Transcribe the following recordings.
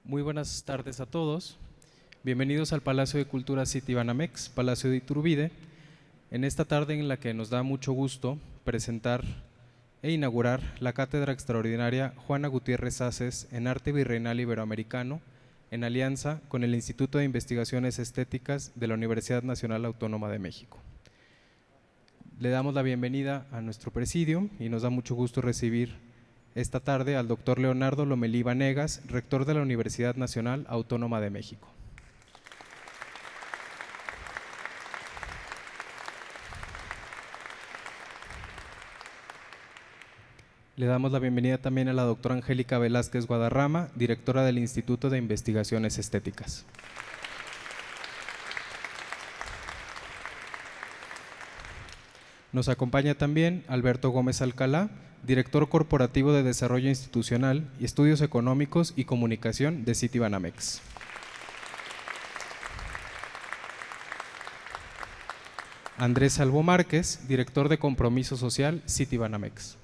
Muy buenas tardes a todos. Bienvenidos al Palacio de Cultura Citibanamex, Palacio de Iturbide, en esta tarde en la que nos da mucho gusto presentar e inaugurar la Cátedra Extraordinaria Juana Gutiérrez Haces en Arte Virreinal Iberoamericano, en alianza con el Instituto de Investigaciones Estéticas de la Universidad Nacional Autónoma de México. Le damos la bienvenida a nuestro presidium y nos da mucho gusto recibir esta tarde al doctor Leonardo Lomelí Vanegas, rector de la Universidad Nacional Autónoma de México. Le damos la bienvenida también a la doctora Angélica Velázquez Guadarrama, directora del Instituto de Investigaciones Estéticas. Nos acompaña también Alberto Gómez Alcalá, director corporativo de Desarrollo Institucional y Estudios Económicos y Comunicación de Citibanamex. Andrés Salvo Márquez, director de Compromiso Social, Citibanamex.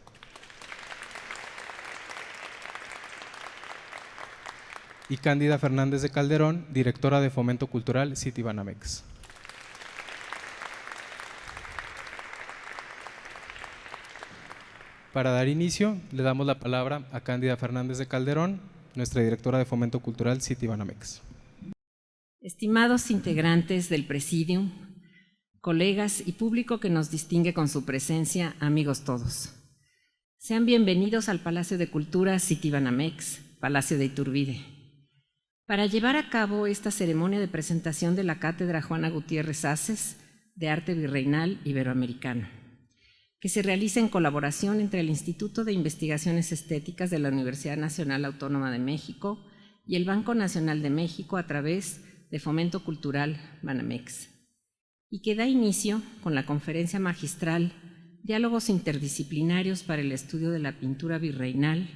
Y Cándida Fernández de Calderón, directora de Fomento Cultural, Citibanamex. Para dar inicio, le damos la palabra a Cándida Fernández de Calderón, nuestra directora de Fomento Cultural, Citibanamex. Estimados integrantes del Presidium, colegas y público que nos distingue con su presencia, amigos todos. Sean bienvenidos al Palacio de Cultura Citibanamex, Palacio de Iturbide, para llevar a cabo esta ceremonia de presentación de la Cátedra Juana Gutiérrez Haces de Arte Virreinal Iberoamericano, que se realiza en colaboración entre el Instituto de Investigaciones Estéticas de la Universidad Nacional Autónoma de México y el Banco Nacional de México a través de Fomento Cultural Banamex, y que da inicio con la conferencia magistral Diálogos Interdisciplinarios para el Estudio de la Pintura Virreinal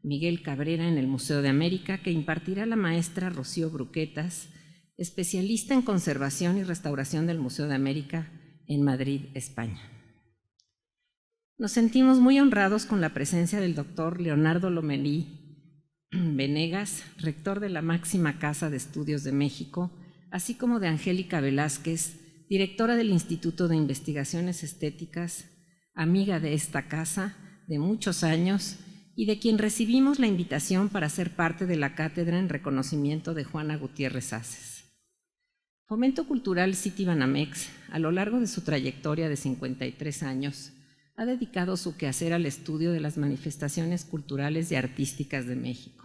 Miguel Cabrera en el Museo de América, que impartirá la maestra Rocío Bruquetas, especialista en conservación y restauración del Museo de América en Madrid, España. Nos sentimos muy honrados con la presencia del doctor Leonardo Lomelí Vanegas, rector de la máxima Casa de Estudios de México, así como de Angélica Velázquez, directora del Instituto de Investigaciones Estéticas, amiga de esta casa de muchos años y de quien recibimos la invitación para ser parte de la cátedra en reconocimiento de Juana Gutiérrez Haces. Fomento Cultural Citibanamex, a lo largo de su trayectoria de 53 años, ha dedicado su quehacer al estudio de las manifestaciones culturales y artísticas de México.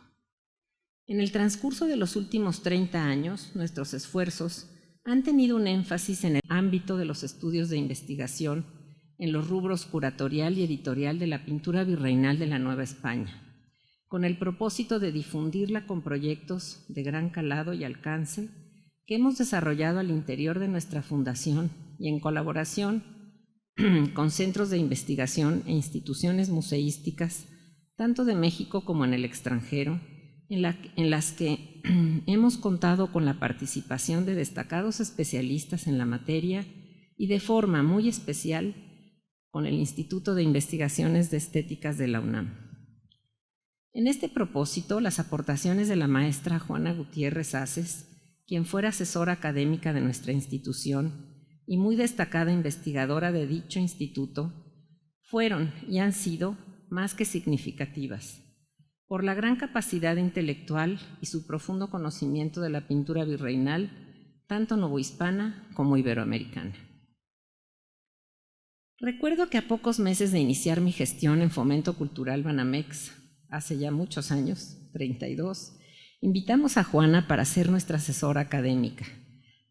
En el transcurso de los últimos 30 años, nuestros esfuerzos han tenido un énfasis en el ámbito de los estudios de investigación en los rubros curatorial y editorial de la pintura virreinal de la Nueva España, con el propósito de difundirla con proyectos de gran calado y alcance que hemos desarrollado al interior de nuestra fundación y en colaboración con centros de investigación e instituciones museísticas, tanto de México como en el extranjero, en las que hemos contado con la participación de destacados especialistas en la materia y de forma muy especial con el Instituto de Investigaciones de Estéticas de la UNAM. En este propósito, las aportaciones de la maestra Juana Gutiérrez Haces, quien fuera asesora académica de nuestra institución y muy destacada investigadora de dicho instituto, fueron y han sido más que significativas, por la gran capacidad intelectual y su profundo conocimiento de la pintura virreinal, tanto novohispana como iberoamericana. Recuerdo que a pocos meses de iniciar mi gestión en Fomento Cultural Banamex, hace ya muchos años, 32, invitamos a Juana para ser nuestra asesora académica,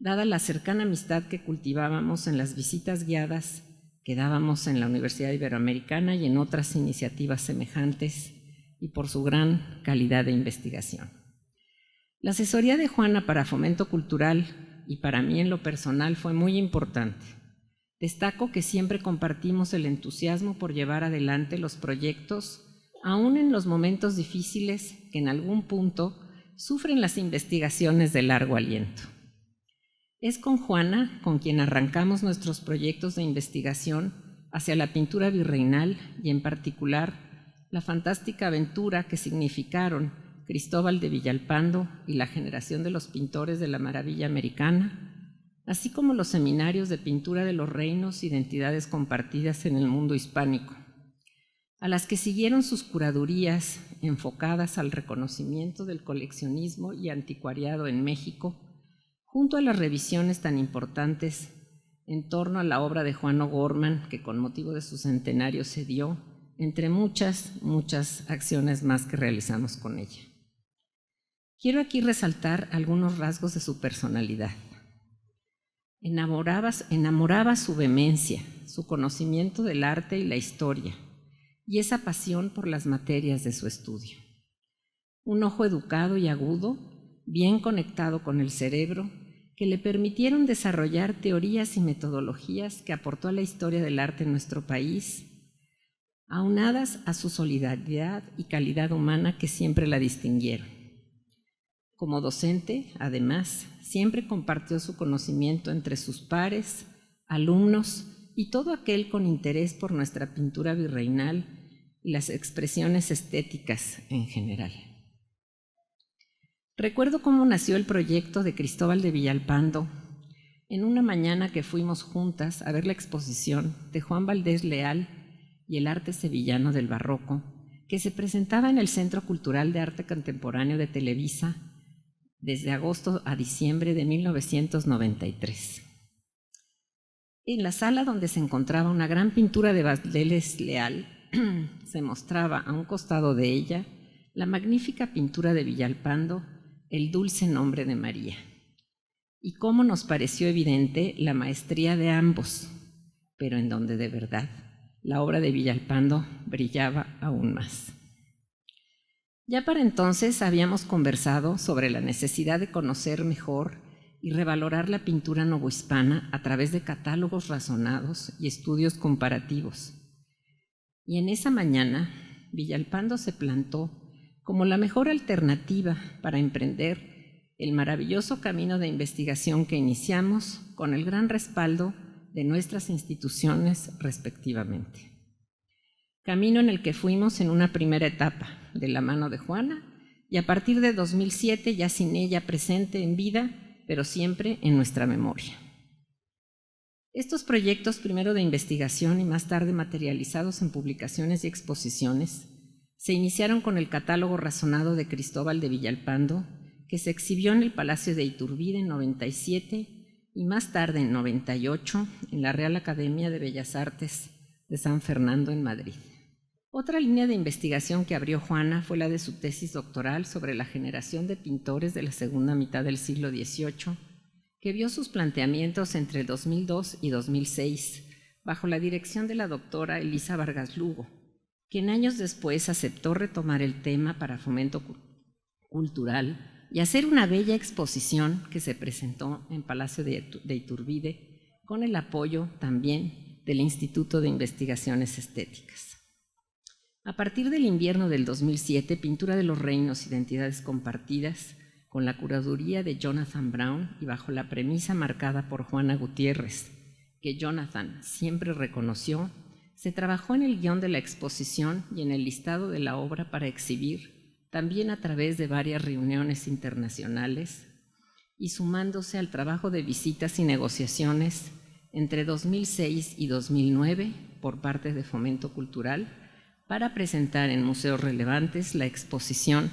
dada la cercana amistad que cultivábamos en las visitas guiadas que dábamos en la Universidad Iberoamericana y en otras iniciativas semejantes, y por su gran calidad de investigación. La asesoría de Juana para Fomento Cultural y para mí en lo personal fue muy importante. Destaco que siempre compartimos el entusiasmo por llevar adelante los proyectos, aún en los momentos difíciles que en algún punto sufren las investigaciones de largo aliento. Es con Juana con quien arrancamos nuestros proyectos de investigación hacia la pintura virreinal y en particular la fantástica aventura que significaron Cristóbal de Villalpando y la generación de los pintores de la maravilla americana, así como los seminarios de pintura de los reinos, identidades compartidas en el mundo hispánico, a las que siguieron sus curadurías enfocadas al reconocimiento del coleccionismo y anticuariado en México, junto a las revisiones tan importantes en torno a la obra de Juan O'Gorman, que con motivo de su centenario se dio, entre muchas acciones más que realizamos con ella. Quiero aquí resaltar algunos rasgos de su personalidad. Enamoraba su vehemencia, su conocimiento del arte y la historia, y esa pasión por las materias de su estudio. Un ojo educado y agudo, bien conectado con el cerebro, que le permitieron desarrollar teorías y metodologías que aportó a la historia del arte en nuestro país, aunadas a su solidaridad y calidad humana que siempre la distinguieron. Como docente, además, siempre compartió su conocimiento entre sus pares, alumnos y todo aquel con interés por nuestra pintura virreinal y las expresiones estéticas en general. Recuerdo cómo nació el proyecto de Cristóbal de Villalpando en una mañana que fuimos juntas a ver la exposición de Juan Valdés Leal y el arte sevillano del barroco, que se presentaba en el Centro Cultural de Arte Contemporáneo de Televisa desde agosto a diciembre de 1993. En la sala donde se encontraba una gran pintura de Valdés Leal, se mostraba a un costado de ella la magnífica pintura de Villalpando, El dulce nombre de María. Y cómo nos pareció evidente la maestría de ambos, pero en donde de verdad la obra de Villalpando brillaba aún más. Ya para entonces habíamos conversado sobre la necesidad de conocer mejor y revalorar la pintura novohispana a través de catálogos razonados y estudios comparativos. Y en esa mañana, Villalpando se plantó como la mejor alternativa para emprender el maravilloso camino de investigación que iniciamos con el gran respaldo de nuestras instituciones respectivamente. Camino en el que fuimos en una primera etapa de la mano de Juana y a partir de 2007 ya sin ella presente en vida, pero siempre en nuestra memoria. Estos proyectos, primero de investigación y más tarde materializados en publicaciones y exposiciones, se iniciaron con el catálogo razonado de Cristóbal de Villalpando, que se exhibió en el Palacio de Iturbide en 97 y más tarde en 98 en la Real Academia de Bellas Artes de San Fernando en Madrid. Otra línea de investigación que abrió Juana fue la de su tesis doctoral sobre la generación de pintores de la segunda mitad del siglo XVIII, que vio sus planteamientos entre 2002 y 2006, bajo la dirección de la doctora Elisa Vargas Lugo, quien años después aceptó retomar el tema para fomento cultural y hacer una bella exposición que se presentó en Palacio de Iturbide con el apoyo también del Instituto de Investigaciones Estéticas. A partir del invierno del 2007, Pintura de los Reinos, Identidades Compartidas, con la curaduría de Jonathan Brown y bajo la premisa marcada por Juana Gutiérrez, que Jonathan siempre reconoció, se trabajó en el guión de la exposición y en el listado de la obra para exhibir, también a través de varias reuniones internacionales y sumándose al trabajo de visitas y negociaciones entre 2006 y 2009 por parte de Fomento Cultural para presentar en museos relevantes la exposición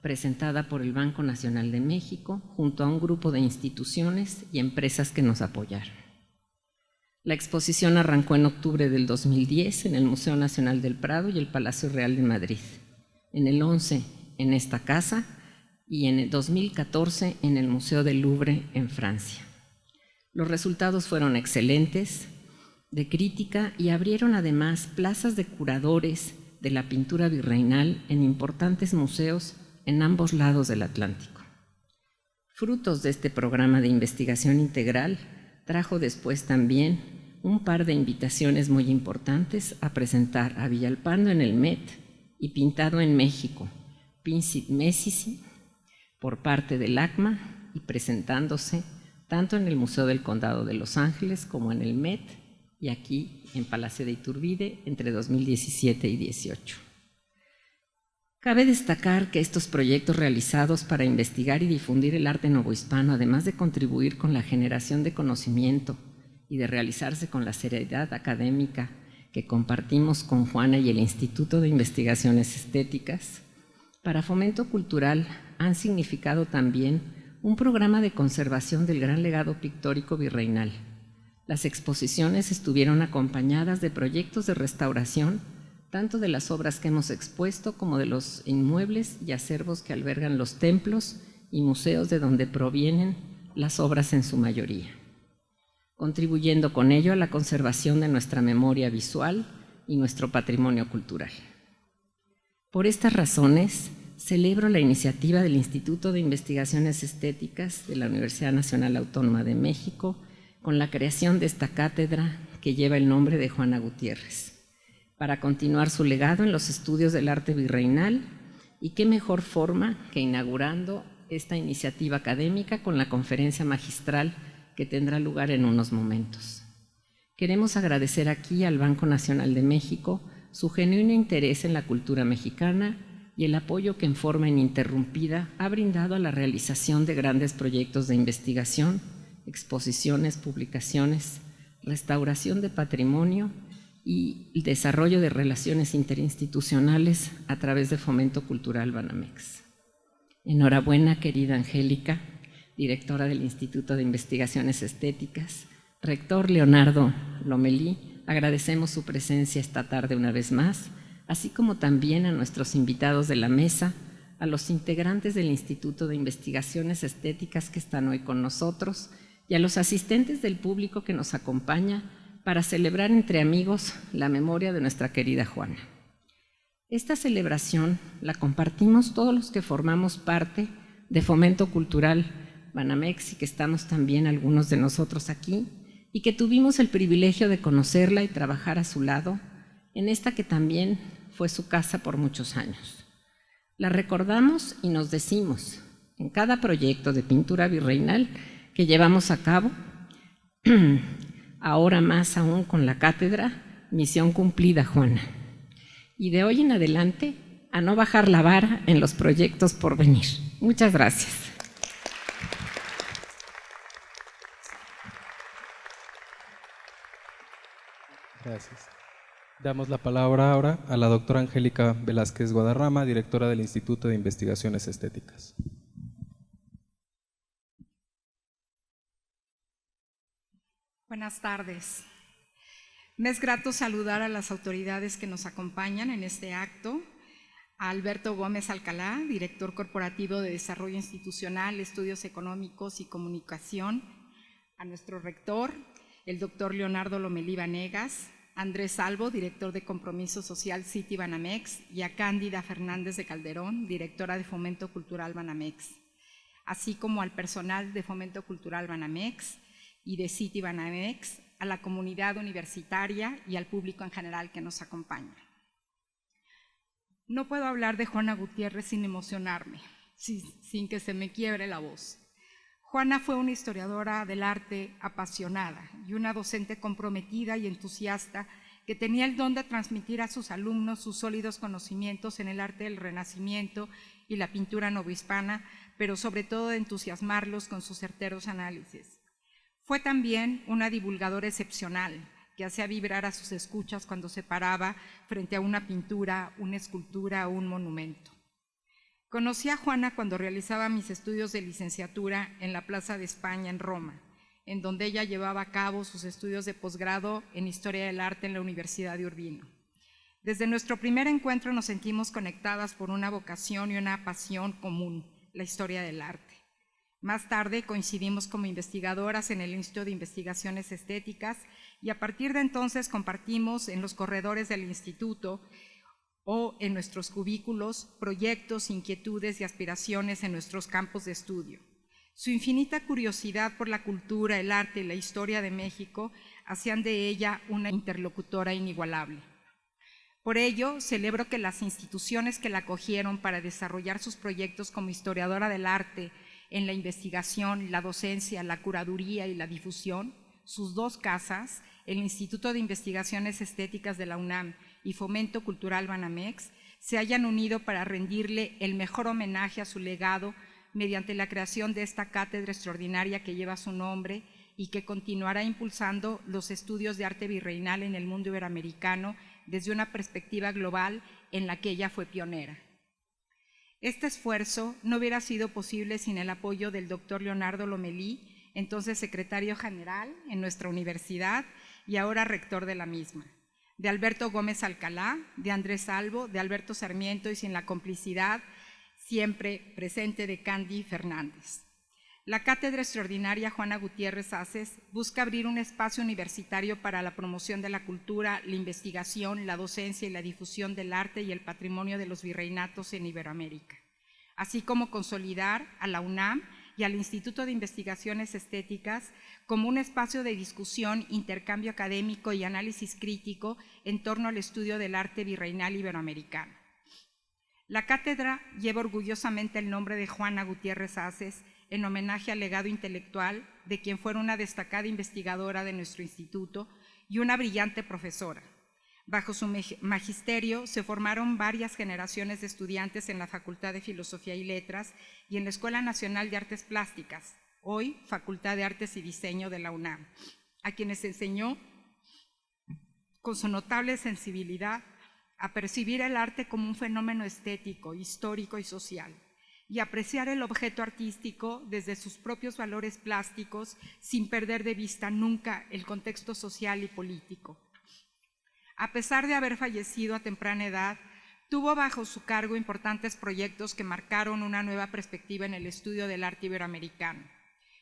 presentada por el Banco Nacional de México junto a un grupo de instituciones y empresas que nos apoyaron. La exposición arrancó en octubre del 2010 en el Museo Nacional del Prado y el Palacio Real de Madrid, en el 11 en esta casa y en el 2014 en el Museo del Louvre en Francia. Los resultados fueron excelentes, de crítica, y abrieron además plazas de curadores de la pintura virreinal en importantes museos en ambos lados del Atlántico. Frutos de este programa de investigación integral trajo después también un par de invitaciones muy importantes a presentar a Villalpando en el Met y Pintado en México, Pincit Messici, por parte del ACMA y presentándose tanto en el Museo del Condado de Los Ángeles como en el Met y aquí en Palacio de Iturbide entre 2017 y 2018. Cabe destacar que estos proyectos realizados para investigar y difundir el arte novohispano, además de contribuir con la generación de conocimiento y de realizarse con la seriedad académica que compartimos con Juana y el Instituto de Investigaciones Estéticas, para Fomento Cultural han significado también un programa de conservación del gran legado pictórico virreinal. Las exposiciones estuvieron acompañadas de proyectos de restauración, tanto de las obras que hemos expuesto como de los inmuebles y acervos que albergan los templos y museos de donde provienen las obras en su mayoría, contribuyendo con ello a la conservación de nuestra memoria visual y nuestro patrimonio cultural. Por estas razones, celebro la iniciativa del Instituto de Investigaciones Estéticas de la Universidad Nacional Autónoma de México con la creación de esta cátedra que lleva el nombre de Juana Gutiérrez, para continuar su legado en los estudios del arte virreinal, y qué mejor forma que inaugurando esta iniciativa académica con la conferencia magistral que tendrá lugar en unos momentos. Queremos agradecer aquí al Banco Nacional de México su genuino interés en la cultura mexicana y el apoyo que en forma ininterrumpida ha brindado a la realización de grandes proyectos de investigación, exposiciones, publicaciones, restauración de patrimonio y el desarrollo de relaciones interinstitucionales a través de Fomento Cultural Banamex. Enhorabuena, querida Angélica, directora del Instituto de Investigaciones Estéticas, rector Leonardo Lomelí, agradecemos su presencia esta tarde una vez más, así como también a nuestros invitados de la mesa, a los integrantes del Instituto de Investigaciones Estéticas que están hoy con nosotros y a los asistentes del público que nos acompaña para celebrar entre amigos la memoria de nuestra querida Juana. Esta celebración la compartimos todos los que formamos parte de Fomento Cultural Banamex y que estamos también algunos de nosotros aquí y que tuvimos el privilegio de conocerla y trabajar a su lado en esta que también fue su casa por muchos años. La recordamos y nos decimos en cada proyecto de pintura virreinal que llevamos a cabo, ahora más aún con la cátedra, misión cumplida, Juana. Y de hoy en adelante, a no bajar la vara en los proyectos por venir. Muchas gracias. Gracias. Damos la palabra ahora a la doctora Angélica Velázquez Guadarrama, directora del Instituto de Investigaciones Estéticas. Buenas tardes. Me es grato saludar a las autoridades que nos acompañan en este acto, a Alberto Gómez Alcalá, director corporativo de Desarrollo Institucional, Estudios Económicos y Comunicación, a nuestro rector, el doctor Leonardo Lomelí Vanegas, Andrés Salvo, director de Compromiso Social City Banamex, y a Cándida Fernández de Calderón, directora de Fomento Cultural Banamex, así como al personal de Fomento Cultural Banamex y de City Banamex, a la comunidad universitaria y al público en general que nos acompaña. No puedo hablar de Juana Gutiérrez sin emocionarme, sin que se me quiebre la voz. Juana fue una historiadora del arte apasionada y una docente comprometida y entusiasta que tenía el don de transmitir a sus alumnos sus sólidos conocimientos en el arte del Renacimiento y la pintura novohispana, pero sobre todo de entusiasmarlos con sus certeros análisis. Fue también una divulgadora excepcional que hacía vibrar a sus escuchas cuando se paraba frente a una pintura, una escultura o un monumento. Conocí a Juana cuando realizaba mis estudios de licenciatura en la Plaza de España en Roma, en donde ella llevaba a cabo sus estudios de posgrado en Historia del Arte en la Universidad de Urbino. Desde nuestro primer encuentro nos sentimos conectadas por una vocación y una pasión común, la historia del arte. Más tarde coincidimos como investigadoras en el Instituto de Investigaciones Estéticas y a partir de entonces compartimos en los corredores del instituto o en nuestros cubículos proyectos, inquietudes y aspiraciones en nuestros campos de estudio. Su infinita curiosidad por la cultura, el arte y la historia de México hacían de ella una interlocutora inigualable. Por ello, celebro que las instituciones que la acogieron para desarrollar sus proyectos como historiadora del arte en la investigación, la docencia, la curaduría y la difusión, sus dos casas, el Instituto de Investigaciones Estéticas de la UNAM y Fomento Cultural Banamex, se hayan unido para rendirle el mejor homenaje a su legado mediante la creación de esta cátedra extraordinaria que lleva su nombre y que continuará impulsando los estudios de arte virreinal en el mundo iberoamericano desde una perspectiva global en la que ella fue pionera. Este esfuerzo no hubiera sido posible sin el apoyo del doctor Leonardo Lomelí, entonces secretario general en nuestra universidad y ahora rector de la misma, de Alberto Gómez Alcalá, de Andrés Albo, de Alberto Sarmiento y sin la complicidad siempre presente de Candy Fernández. La Cátedra Extraordinaria Juana Gutiérrez Haces busca abrir un espacio universitario para la promoción de la cultura, la investigación, la docencia y la difusión del arte y el patrimonio de los virreinatos en Iberoamérica, así como consolidar a la UNAM y al Instituto de Investigaciones Estéticas como un espacio de discusión, intercambio académico y análisis crítico en torno al estudio del arte virreinal iberoamericano. La cátedra lleva orgullosamente el nombre de Juana Gutiérrez Haces en homenaje al legado intelectual de quien fuera una destacada investigadora de nuestro instituto y una brillante profesora. Bajo su magisterio se formaron varias generaciones de estudiantes en la Facultad de Filosofía y Letras y en la Escuela Nacional de Artes Plásticas, hoy Facultad de Artes y Diseño de la UNAM, a quienes enseñó con su notable sensibilidad a percibir el arte como un fenómeno estético, histórico y social, y apreciar el objeto artístico desde sus propios valores plásticos sin perder de vista nunca el contexto social y político. A pesar de haber fallecido a temprana edad, tuvo bajo su cargo importantes proyectos que marcaron una nueva perspectiva en el estudio del arte iberoamericano.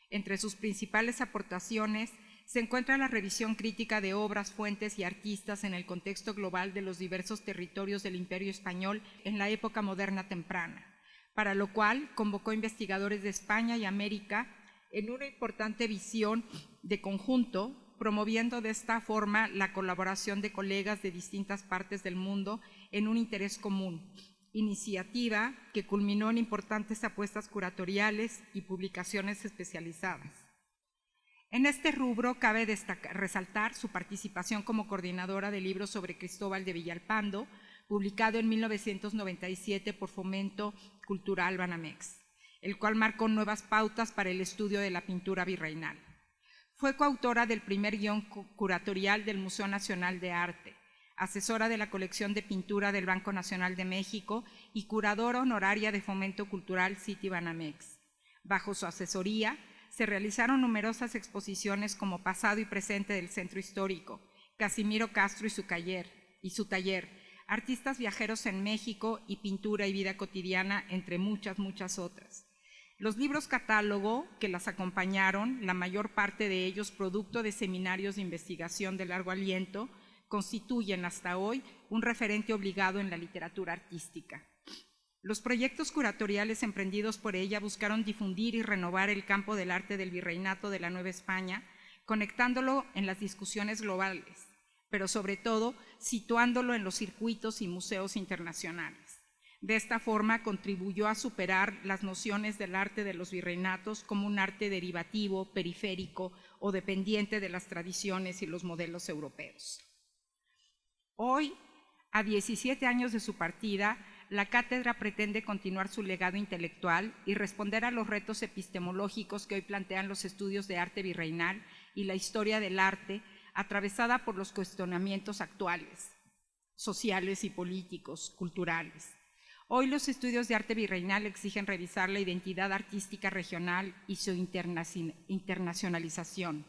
Entre sus principales aportaciones se encuentra la revisión crítica de obras, fuentes y artistas en el contexto global de los diversos territorios del Imperio Español en la época moderna temprana, para lo cual convocó investigadores de España y América en una importante visión de conjunto, promoviendo de esta forma la colaboración de colegas de distintas partes del mundo en un interés común, iniciativa que culminó en importantes apuestas curatoriales y publicaciones especializadas. En este rubro cabe resaltar su participación como coordinadora del libro sobre Cristóbal de Villalpando, publicado en 1997 por Fomento Cultural Banamex, el cual marcó nuevas pautas para el estudio de la pintura virreinal. Fue coautora del primer guión curatorial del Museo Nacional de Arte, asesora de la colección de pintura del Banco Nacional de México y curadora honoraria de Fomento Cultural Citibanamex. Bajo su asesoría se realizaron numerosas exposiciones como Pasado y Presente del Centro Histórico, Casimiro Castro y su taller, Artistas viajeros en México y Pintura y vida cotidiana, entre muchas otras. Los libros catálogo que las acompañaron, la mayor parte de ellos producto de seminarios de investigación de largo aliento, constituyen hasta hoy un referente obligado en la literatura artística. Los proyectos curatoriales emprendidos por ella buscaron difundir y renovar el campo del arte del virreinato de la Nueva España, conectándolo en las discusiones globales, pero sobre todo situándolo en los circuitos y museos internacionales. De esta forma contribuyó a superar las nociones del arte de los virreinatos como un arte derivativo, periférico o dependiente de las tradiciones y los modelos europeos. Hoy, a 17 años de su partida, la cátedra pretende continuar su legado intelectual y responder a los retos epistemológicos que hoy plantean los estudios de arte virreinal y la historia del arte, atravesada por los cuestionamientos actuales, sociales y políticos, culturales. Hoy los estudios de arte virreinal exigen revisar la identidad artística regional y su internacionalización,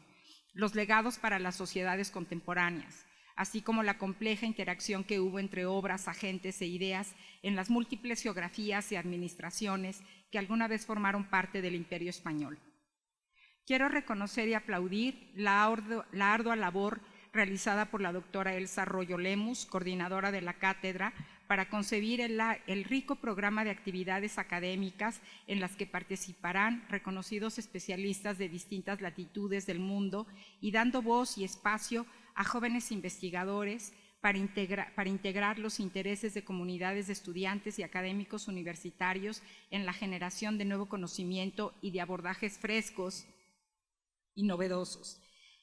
los legados para las sociedades contemporáneas, así como la compleja interacción que hubo entre obras, agentes e ideas en las múltiples geografías y administraciones que alguna vez formaron parte del Imperio Español. Quiero reconocer y aplaudir la ardua labor realizada por la doctora Elsa Arroyo Lemus, coordinadora de la cátedra, para concebir el rico programa de actividades académicas en las que participarán reconocidos especialistas de distintas latitudes del mundo y dando voz y espacio a jóvenes investigadores para integrar los intereses de comunidades de estudiantes y académicos universitarios en la generación de nuevo conocimiento y de abordajes frescos y novedosos.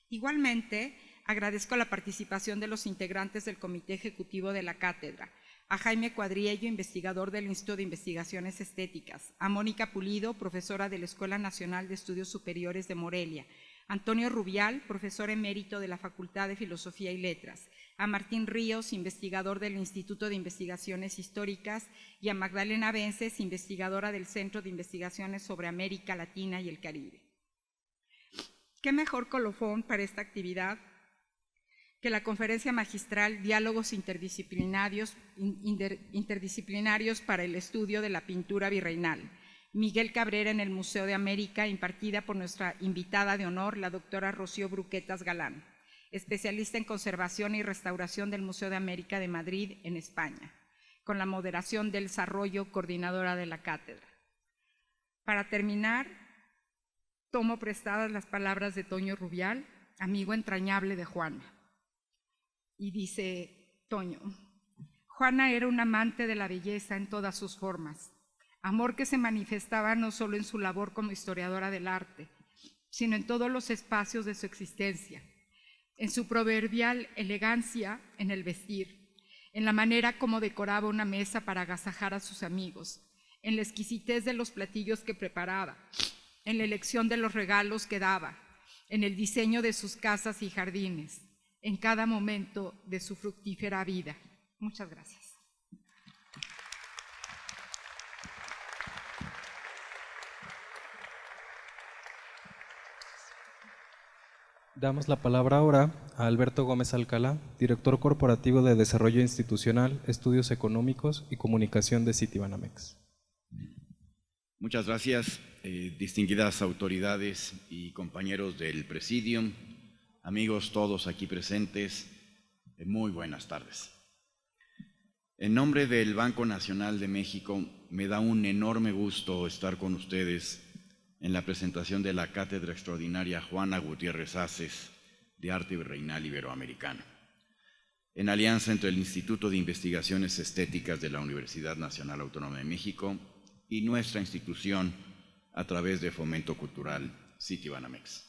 Igualmente, agradezco la participación de los integrantes del Comité Ejecutivo de la Cátedra, a Jaime Cuadriello, investigador del Instituto de Investigaciones Estéticas, a Mónica Pulido, profesora de la Escuela Nacional de Estudios Superiores de Morelia, Antonio Rubial, profesor emérito de la Facultad de Filosofía y Letras, a Martín Ríos, investigador del Instituto de Investigaciones Históricas, y a Magdalena Vences, investigadora del Centro de Investigaciones sobre América Latina y el Caribe. ¿Qué mejor colofón para esta actividad que la conferencia magistral Diálogos interdisciplinarios para el estudio de la pintura virreinal, Miguel Cabrera en el Museo de América, impartida por nuestra invitada de honor, la doctora Rocío Bruquetas Galán, especialista en conservación y restauración del Museo de América de Madrid, en España, con la moderación del Arroyo, coordinadora de la cátedra. Para terminar, tomo prestadas las palabras de Toño Rubial, amigo entrañable de Juana. Y dice Toño: Juana era un amante de la belleza en todas sus formas, amor que se manifestaba no solo en su labor como historiadora del arte, sino en todos los espacios de su existencia, en su proverbial elegancia en el vestir, en la manera como decoraba una mesa para agasajar a sus amigos, en la exquisitez de los platillos que preparaba, en la elección de los regalos que daba, en el diseño de sus casas y jardines, en cada momento de su fructífera vida. Muchas gracias. Damos la palabra ahora a Alberto Gómez Alcalá, director corporativo de Desarrollo Institucional, Estudios Económicos y Comunicación de Citibanamex. Muchas gracias, distinguidas autoridades y compañeros del Presidium, amigos todos aquí presentes, muy buenas tardes. En nombre del Banco Nacional de México, me da un enorme gusto estar con ustedes en la presentación de la Cátedra Extraordinaria Juana Gutiérrez Haces de Arte Virreinal Iberoamericano, en alianza entre el Instituto de Investigaciones Estéticas de la Universidad Nacional Autónoma de México y nuestra institución a través de Fomento Cultural Citibanamex.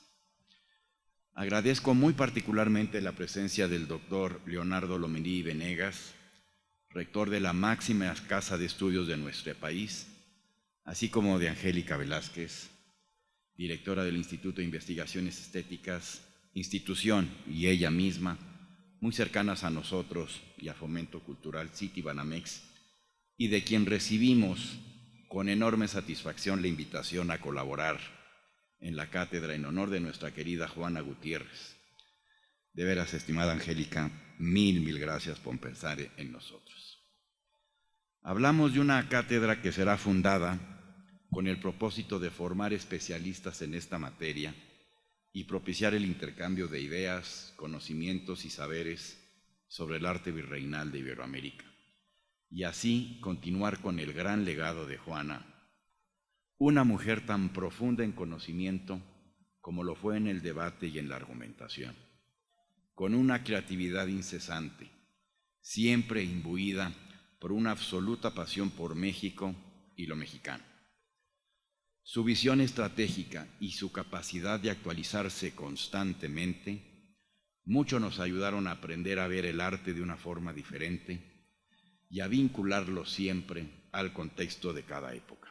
Agradezco muy particularmente la presencia del doctor Leonardo Lomelí Venegas, rector de la máxima casa de estudios de nuestro país, así como de Angélica Velázquez, directora del Instituto de Investigaciones Estéticas, institución y ella misma, muy cercanas a nosotros y a Fomento Cultural Citibanamex, y de quien recibimos con enorme satisfacción la invitación a colaborar en la cátedra en honor de nuestra querida Juana Gutiérrez. De veras, estimada Angélica, mil gracias por pensar en nosotros. Hablamos de una cátedra que será fundada con el propósito de formar especialistas en esta materia y propiciar el intercambio de ideas, conocimientos y saberes sobre el arte virreinal de Iberoamérica, y así continuar con el gran legado de Juana, una mujer tan profunda en conocimiento como lo fue en el debate y en la argumentación, con una creatividad incesante, siempre imbuida por una absoluta pasión por México y lo mexicano. Su visión estratégica y su capacidad de actualizarse constantemente mucho nos ayudaron a aprender a ver el arte de una forma diferente y a vincularlo siempre al contexto de cada época.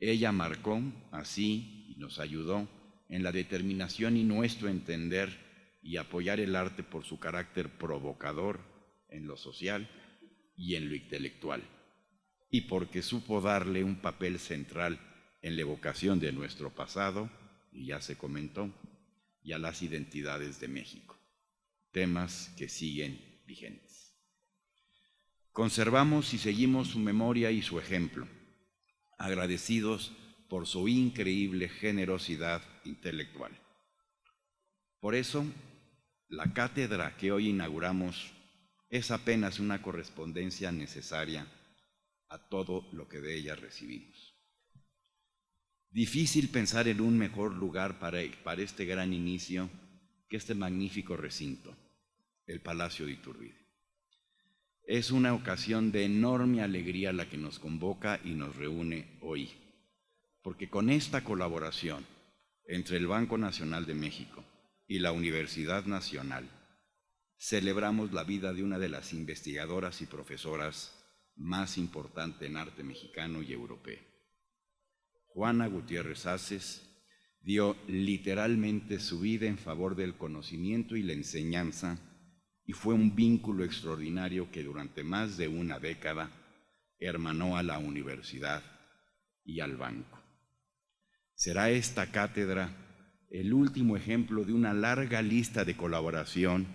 Ella marcó así y nos ayudó en la determinación y nuestro entender y apoyar el arte por su carácter provocador en lo social y en lo intelectual, y porque supo darle un papel central en la evocación de nuestro pasado, y ya se comentó, y a las identidades de México, temas que siguen vigentes. Conservamos y seguimos su memoria y su ejemplo, agradecidos por su increíble generosidad intelectual. Por eso, la cátedra que hoy inauguramos es apenas una correspondencia necesaria a todo lo que de ella recibimos. Difícil pensar en un mejor lugar para este gran inicio que este magnífico recinto, el Palacio de Iturbide. Es una ocasión de enorme alegría la que nos convoca y nos reúne hoy, porque con esta colaboración entre el Banco Nacional de México y la Universidad Nacional, celebramos la vida de una de las investigadoras y profesoras más importantes en arte mexicano y europeo. Juana Gutiérrez Haces dio literalmente su vida en favor del conocimiento y la enseñanza y fue un vínculo extraordinario que durante más de una década hermanó a la universidad y al banco. Será esta cátedra el último ejemplo de una larga lista de colaboración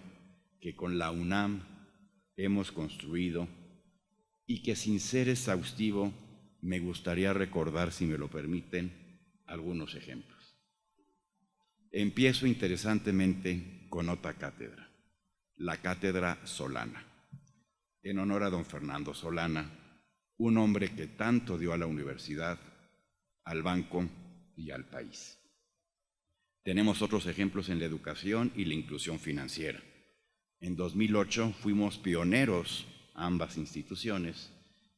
que con la UNAM hemos construido y que, sin ser exhaustivo, me gustaría recordar, si me lo permiten, algunos ejemplos. Empiezo interesantemente con otra cátedra, la Cátedra Solana, en honor a don Fernando Solana, un hombre que tanto dio a la universidad, al banco y al país. Tenemos otros ejemplos en la educación y la inclusión financiera. En 2008 fuimos pioneros, ambas instituciones,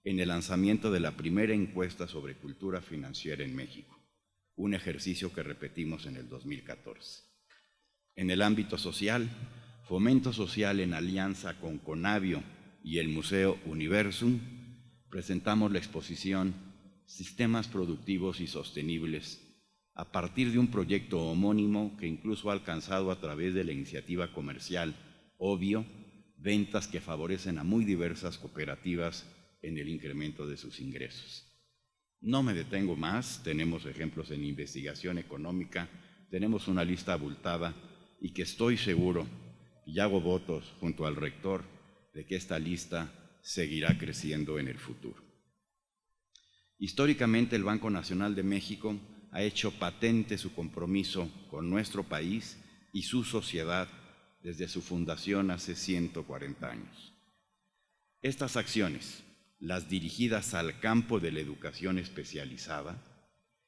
en el lanzamiento de la primera encuesta sobre cultura financiera en México, un ejercicio que repetimos en el 2014. En el ámbito social, Fomento Social en alianza con Conavio y el Museo Universum, presentamos la exposición Sistemas Productivos y Sostenibles a partir de un proyecto homónimo que incluso ha alcanzado a través de la iniciativa comercial Obvio, ventas que favorecen a muy diversas cooperativas en el incremento de sus ingresos. No me detengo más, tenemos ejemplos en investigación económica, tenemos una lista abultada y que estoy seguro, y hago votos junto al rector, de que esta lista seguirá creciendo en el futuro. Históricamente, el Banco Nacional de México ha hecho patente su compromiso con nuestro país y su sociedad desde su fundación hace 140 años. Estas acciones, las dirigidas al campo de la educación especializada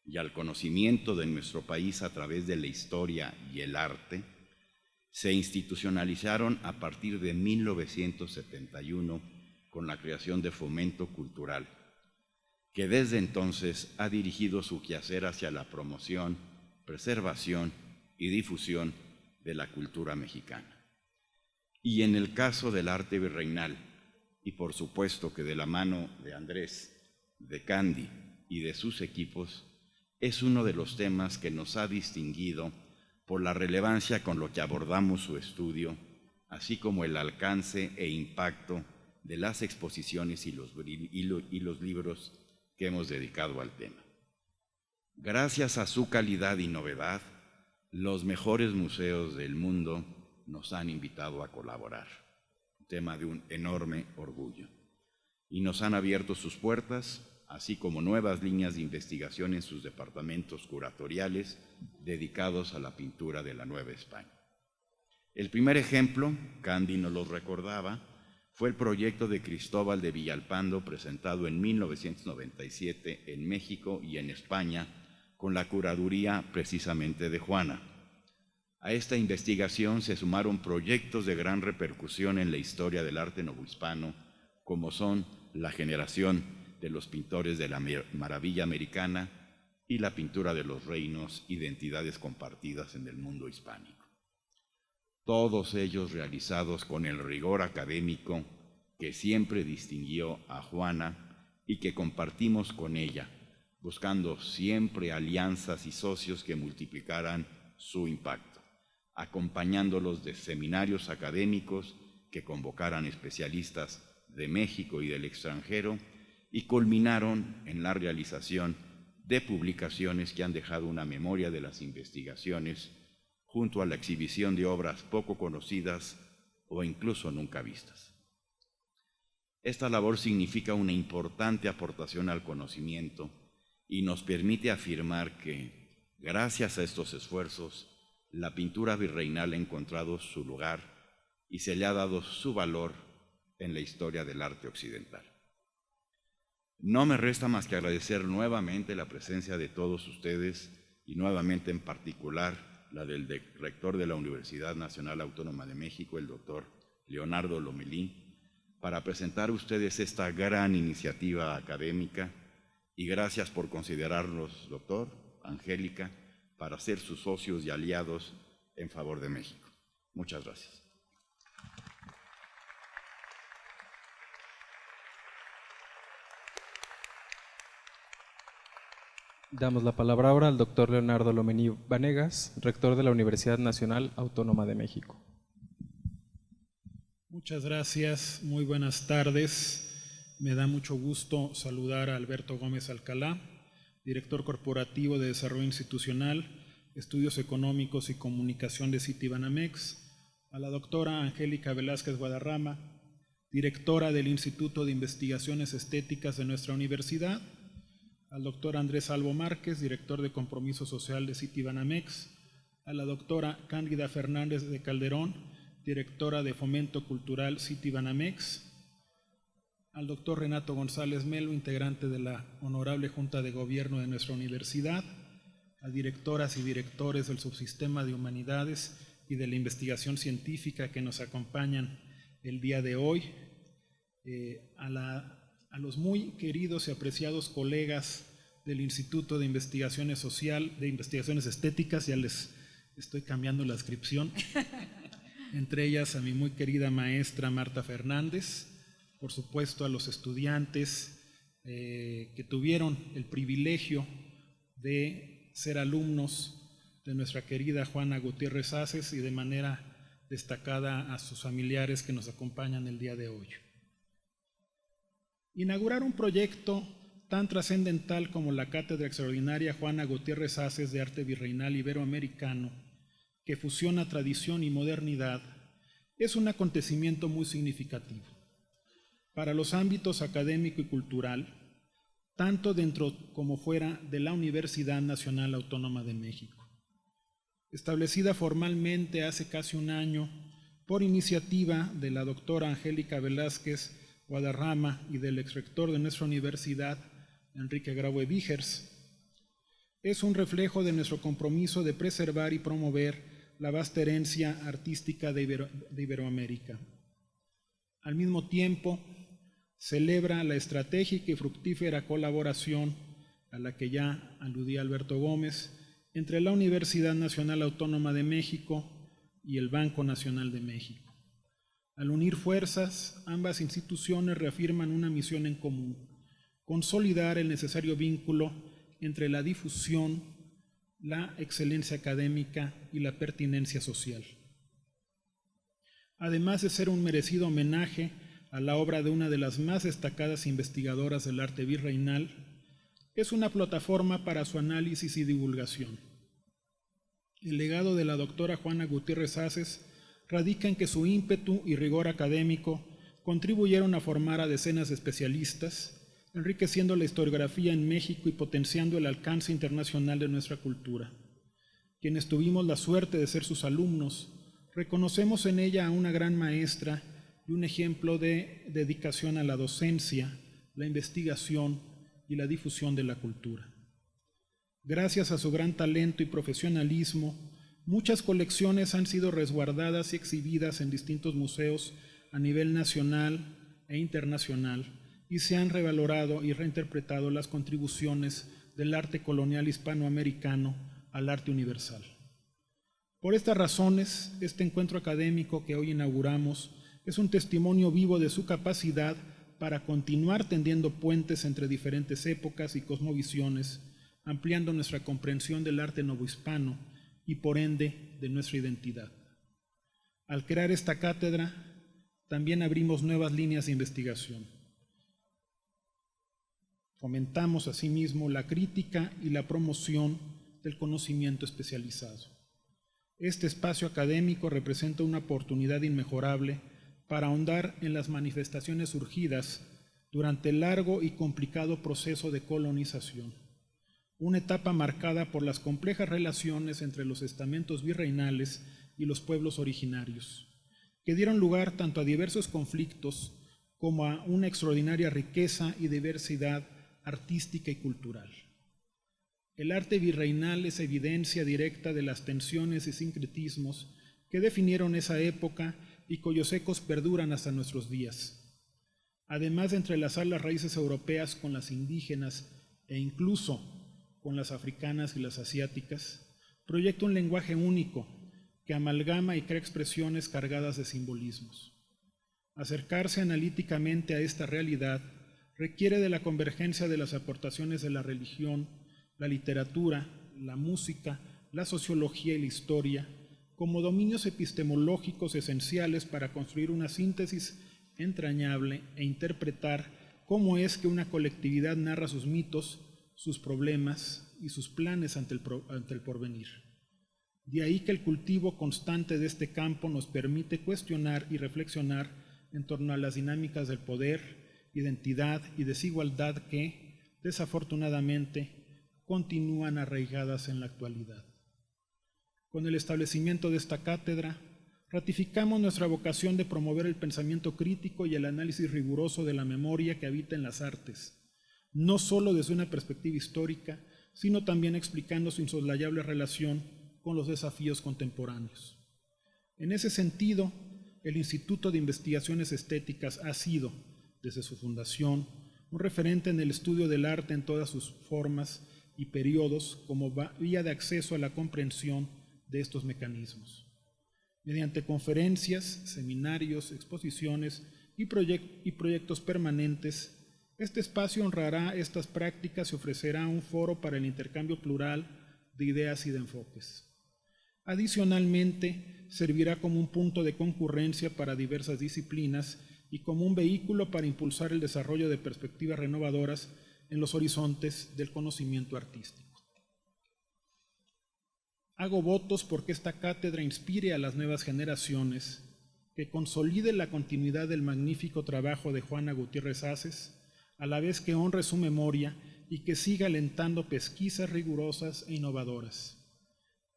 y al conocimiento de nuestro país a través de la historia y el arte, se institucionalizaron a partir de 1971 con la creación de Fomento Cultural, que desde entonces ha dirigido su quehacer hacia la promoción, preservación y difusión de la cultura mexicana. Y en el caso del arte virreinal, y por supuesto que de la mano de Andrés, de Candy y de sus equipos, es uno de los temas que nos ha distinguido por la relevancia con lo que abordamos su estudio, así como el alcance e impacto de las exposiciones y los libros que hemos dedicado al tema. Gracias a su calidad y novedad, los mejores museos del mundo nos han invitado a colaborar, un tema de un enorme orgullo, y nos han abierto sus puertas, así como nuevas líneas de investigación en sus departamentos curatoriales dedicados a la pintura de la Nueva España. El primer ejemplo, Candy nos lo recordaba, fue el proyecto de Cristóbal de Villalpando presentado en 1997 en México y en España con la curaduría precisamente de Juana. A esta investigación se sumaron proyectos de gran repercusión en la historia del arte novohispano, como son la generación de los pintores de la maravilla americana y la pintura de los reinos, identidades compartidas en el mundo hispánico. Todos ellos realizados con el rigor académico que siempre distinguió a Juana y que compartimos con ella, buscando siempre alianzas y socios que multiplicaran su impacto, acompañándolos de seminarios académicos que convocaran especialistas de México y del extranjero y culminaron en la realización de publicaciones que han dejado una memoria de las investigaciones junto a la exhibición de obras poco conocidas o incluso nunca vistas. Esta labor significa una importante aportación al conocimiento y nos permite afirmar que, gracias a estos esfuerzos, la pintura virreinal ha encontrado su lugar y se le ha dado su valor en la historia del arte occidental. No me resta más que agradecer nuevamente la presencia de todos ustedes y nuevamente en particular la del rector de la Universidad Nacional Autónoma de México, el doctor Leonardo Lomelí, para presentar a ustedes esta gran iniciativa académica y gracias por considerarnos, doctor, Angélica, para ser sus socios y aliados en favor de México. Muchas gracias. Damos la palabra ahora al doctor Leonardo Lomení Vanegas, rector de la Universidad Nacional Autónoma de México. Muchas gracias, muy buenas tardes. Me da mucho gusto saludar a Alberto Gómez Alcalá, director corporativo de Desarrollo Institucional, Estudios Económicos y Comunicación de Citibanamex, a la doctora Angélica Velázquez Guadarrama, directora del Instituto de Investigaciones Estéticas de nuestra universidad, al doctor Andrés Albo Márquez, director de Compromiso Social de Citibanamex, a la doctora Cándida Fernández de Calderón, directora de Fomento Cultural Citibanamex, al doctor Renato González Melo, integrante de la Honorable Junta de Gobierno de nuestra universidad, a directoras y directores del Subsistema de Humanidades y de la Investigación Científica que nos acompañan el día de hoy, a los muy queridos y apreciados colegas del Instituto de Investigaciones de Investigaciones Estéticas, ya les estoy cambiando la descripción, entre ellas a mi muy querida maestra Marta Fernández, por supuesto a los estudiantes que tuvieron el privilegio de ser alumnos de nuestra querida Juana Gutiérrez Haces y de manera destacada a sus familiares que nos acompañan el día de hoy. Inaugurar un proyecto tan trascendental como la Cátedra Extraordinaria Juana Gutiérrez Haces de Arte Virreinal Iberoamericano, que fusiona tradición y modernidad, es un acontecimiento muy significativo para los ámbitos académico y cultural, tanto dentro como fuera de la Universidad Nacional Autónoma de México. Establecida formalmente hace casi un año por iniciativa de la doctora Angélica Velázquez Guadarrama y del exrector de nuestra universidad, Enrique Graue Vigers, es un reflejo de nuestro compromiso de preservar y promover la vasta herencia artística de Iberoamérica. Al mismo tiempo, celebra la estratégica y fructífera colaboración a la que ya aludía Alberto Gómez entre la Universidad Nacional Autónoma de México y el Banco Nacional de México. Al unir fuerzas, ambas instituciones reafirman una misión en común: consolidar el necesario vínculo entre la difusión, la excelencia académica y la pertinencia social. Además de ser un merecido homenaje a la obra de una de las más destacadas investigadoras del arte virreinal, es una plataforma para su análisis y divulgación. El legado de la doctora Juana Gutiérrez Haces radica en que su ímpetu y rigor académico contribuyeron a formar a decenas de especialistas, enriqueciendo la historiografía en México y potenciando el alcance internacional de nuestra cultura. Quienes tuvimos la suerte de ser sus alumnos, reconocemos en ella a una gran maestra y un ejemplo de dedicación a la docencia, la investigación y la difusión de la cultura. Gracias a su gran talento y profesionalismo, muchas colecciones han sido resguardadas y exhibidas en distintos museos a nivel nacional e internacional, y se han revalorado y reinterpretado las contribuciones del arte colonial hispanoamericano al arte universal. Por estas razones, este encuentro académico que hoy inauguramos es un testimonio vivo de su capacidad para continuar tendiendo puentes entre diferentes épocas y cosmovisiones, ampliando nuestra comprensión del arte novohispano y por ende de nuestra identidad. Al crear esta cátedra, también abrimos nuevas líneas de investigación. Fomentamos asimismo la crítica y la promoción del conocimiento especializado. Este espacio académico representa una oportunidad inmejorable para ahondar en las manifestaciones surgidas durante el largo y complicado proceso de colonización, una etapa marcada por las complejas relaciones entre los estamentos virreinales y los pueblos originarios, que dieron lugar tanto a diversos conflictos como a una extraordinaria riqueza y diversidad artística y cultural. El arte virreinal es evidencia directa de las tensiones y sincretismos que definieron esa época y cuyos ecos perduran hasta nuestros días. Además de entrelazar las raíces europeas con las indígenas e incluso con las africanas y las asiáticas, proyecta un lenguaje único que amalgama y crea expresiones cargadas de simbolismos. Acercarse analíticamente a esta realidad requiere de la convergencia de las aportaciones de la religión, la literatura, la música, la sociología y la historia como dominios epistemológicos esenciales para construir una síntesis entrañable e interpretar cómo es que una colectividad narra sus mitos, sus problemas y sus planes ante el porvenir. De ahí que el cultivo constante de este campo nos permite cuestionar y reflexionar en torno a las dinámicas del poder, identidad y desigualdad que, desafortunadamente, continúan arraigadas en la actualidad. Con el establecimiento de esta cátedra, ratificamos nuestra vocación de promover el pensamiento crítico y el análisis riguroso de la memoria que habita en las artes, no solo desde una perspectiva histórica, sino también explicando su insoslayable relación con los desafíos contemporáneos. En ese sentido, el Instituto de Investigaciones Estéticas ha sido, desde su fundación, un referente en el estudio del arte en todas sus formas y periodos como vía de acceso a la comprensión de estos mecanismos. Mediante conferencias, seminarios, exposiciones y proyectos permanentes, este espacio honrará estas prácticas y ofrecerá un foro para el intercambio plural de ideas y de enfoques. Adicionalmente, servirá como un punto de concurrencia para diversas disciplinas y como un vehículo para impulsar el desarrollo de perspectivas renovadoras en los horizontes del conocimiento artístico. Hago votos porque esta cátedra inspire a las nuevas generaciones, que consolide la continuidad del magnífico trabajo de Juana Gutiérrez Haces, a la vez que honre su memoria y que siga alentando pesquisas rigurosas e innovadoras.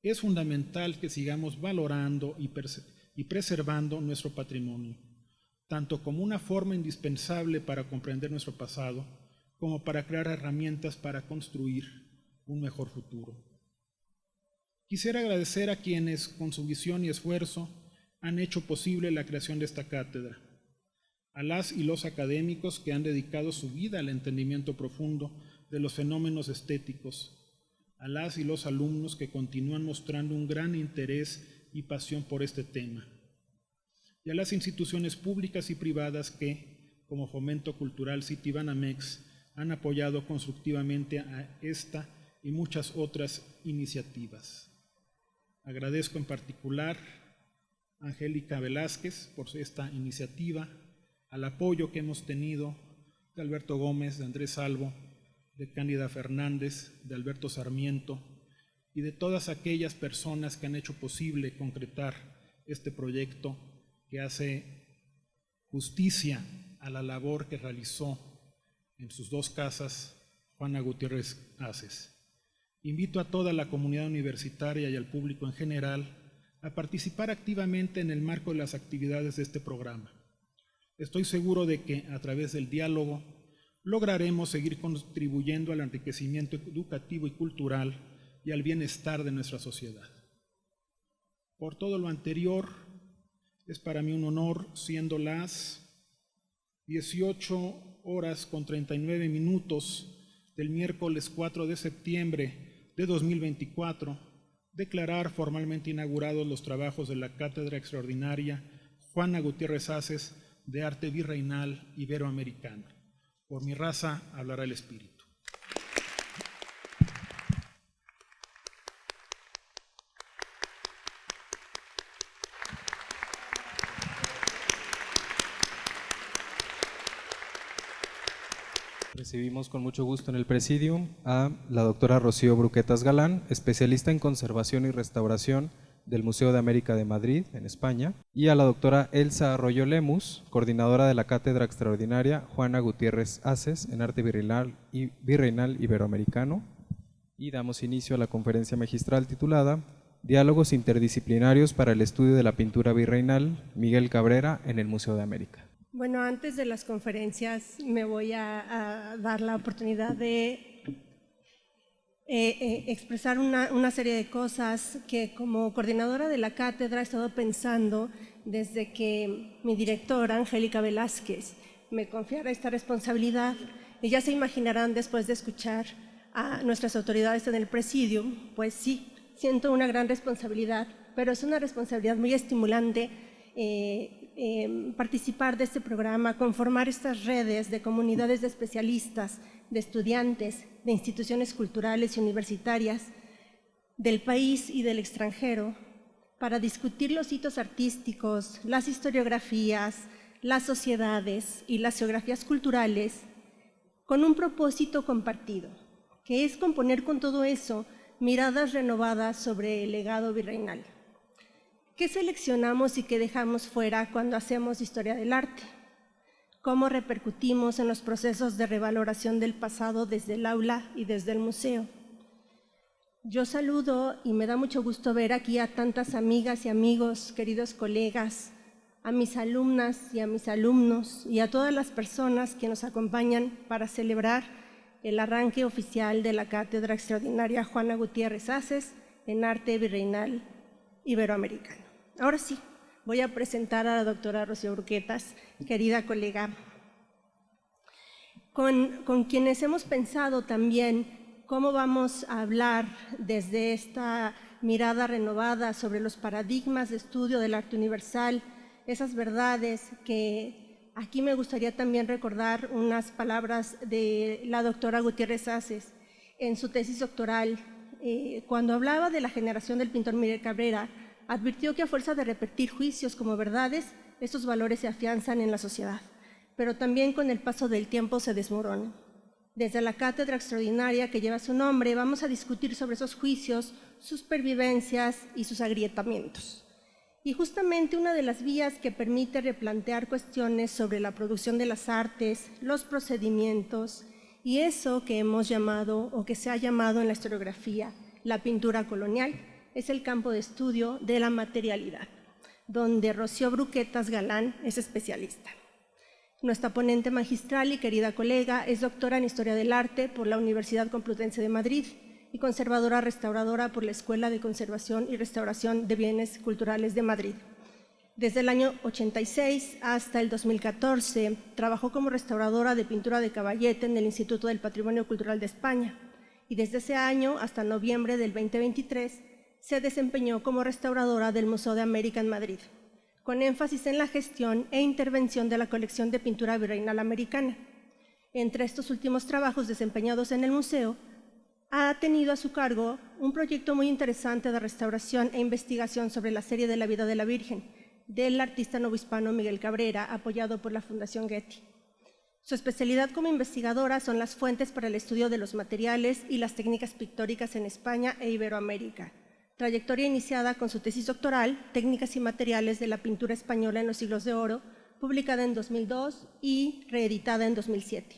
Es fundamental que sigamos valorando y preservando nuestro patrimonio, tanto como una forma indispensable para comprender nuestro pasado, como para crear herramientas para construir un mejor futuro. Quisiera agradecer a quienes, con su visión y esfuerzo, han hecho posible la creación de esta cátedra, a las y los académicos que han dedicado su vida al entendimiento profundo de los fenómenos estéticos, a las y los alumnos que continúan mostrando un gran interés y pasión por este tema, y a las instituciones públicas y privadas que, como Fomento Cultural Citibanamex, han apoyado constructivamente a esta y muchas otras iniciativas. Agradezco en particular a Angélica Velázquez por esta iniciativa, al apoyo que hemos tenido de Alberto Gómez, de Andrés Salvo, de Cándida Fernández, de Alberto Sarmiento y de todas aquellas personas que han hecho posible concretar este proyecto que hace justicia a la labor que realizó en sus dos casas Juana Gutiérrez Haces. Invito a toda la comunidad universitaria y al público en general a participar activamente en el marco de las actividades de este programa. Estoy seguro de que, a través del diálogo, lograremos seguir contribuyendo al enriquecimiento educativo y cultural y al bienestar de nuestra sociedad. Por todo lo anterior, es para mí un honor, siendo las 18:39 del miércoles 4 de septiembre de 2024, declarar formalmente inaugurados los trabajos de la Cátedra Extraordinaria Juana Gutiérrez Haces de Arte Virreinal Iberoamericano. Por mi raza hablará el espíritu. Recibimos con mucho gusto en el Presidium a la doctora Rocío Bruquetas Galán, especialista en conservación y restauración del Museo de América de Madrid, en España, y a la doctora Elsa Arroyo Lemus, coordinadora de la Cátedra Extraordinaria Juana Gutiérrez Haces en Arte Virreinal Iberoamericano. Y damos inicio a la conferencia magistral titulada Diálogos interdisciplinarios para el estudio de la pintura virreinal, Miguel Cabrera, en el Museo de América. Bueno, antes de las conferencias me voy a dar la oportunidad de expresar una serie de cosas que como coordinadora de la cátedra he estado pensando desde que mi directora, Angélica Velázquez, me confiara esta responsabilidad. Y ya se imaginarán después de escuchar a nuestras autoridades en el Presidium, pues sí, siento una gran responsabilidad, pero es una responsabilidad muy estimulante participar de este programa, conformar estas redes de comunidades de especialistas, de estudiantes, de instituciones culturales y universitarias del país y del extranjero, para discutir los hitos artísticos, las historiografías, las sociedades y las geografías culturales con un propósito compartido, que es componer con todo eso miradas renovadas sobre el legado virreinal. ¿Qué seleccionamos y qué dejamos fuera cuando hacemos historia del arte? ¿Cómo repercutimos en los procesos de revaloración del pasado desde el aula y desde el museo? Yo saludo y me da mucho gusto ver aquí a tantas amigas y amigos, queridos colegas, a mis alumnas y a mis alumnos y a todas las personas que nos acompañan para celebrar el arranque oficial de la Cátedra Extraordinaria Juana Gutiérrez Haces en Arte Virreinal Iberoamericano. Ahora sí, voy a presentar a la doctora Rocío Bruquetas, querida colega, con quienes hemos pensado también cómo vamos a hablar desde esta mirada renovada sobre los paradigmas de estudio del arte universal, esas verdades que aquí me gustaría también recordar unas palabras de la doctora Gutiérrez Haces en su tesis doctoral, cuando hablaba de la generación del pintor Miguel Cabrera, advirtió que a fuerza de repetir juicios como verdades, estos valores se afianzan en la sociedad, pero también con el paso del tiempo se desmoronan. Desde la cátedra extraordinaria que lleva su nombre, vamos a discutir sobre esos juicios, sus pervivencias y sus agrietamientos. Y justamente una de las vías que permite replantear cuestiones sobre la producción de las artes, los procedimientos y eso que hemos llamado o que se ha llamado en la historiografía la pintura colonial, es el campo de estudio de la materialidad, donde Rocío Bruquetas Galán es especialista. Nuestra ponente magistral y querida colega es doctora en Historia del Arte por la Universidad Complutense de Madrid y conservadora restauradora por la Escuela de Conservación y Restauración de Bienes Culturales de Madrid. Desde el año 86 hasta el 2014 trabajó como restauradora de pintura de caballete en el Instituto del Patrimonio Cultural de España y desde ese año hasta noviembre del 2023 se desempeñó como restauradora del Museo de América en Madrid, con énfasis en la gestión e intervención de la colección de pintura virreinal americana. Entre estos últimos trabajos desempeñados en el museo, ha tenido a su cargo un proyecto muy interesante de restauración e investigación sobre la serie de la vida de la Virgen, del artista novohispano Miguel Cabrera, apoyado por la Fundación Getty. Su especialidad como investigadora son las fuentes para el estudio de los materiales y las técnicas pictóricas en España e Iberoamérica. Trayectoria iniciada con su tesis doctoral, Técnicas y materiales de la pintura española en los siglos de oro, publicada en 2002 y reeditada en 2007.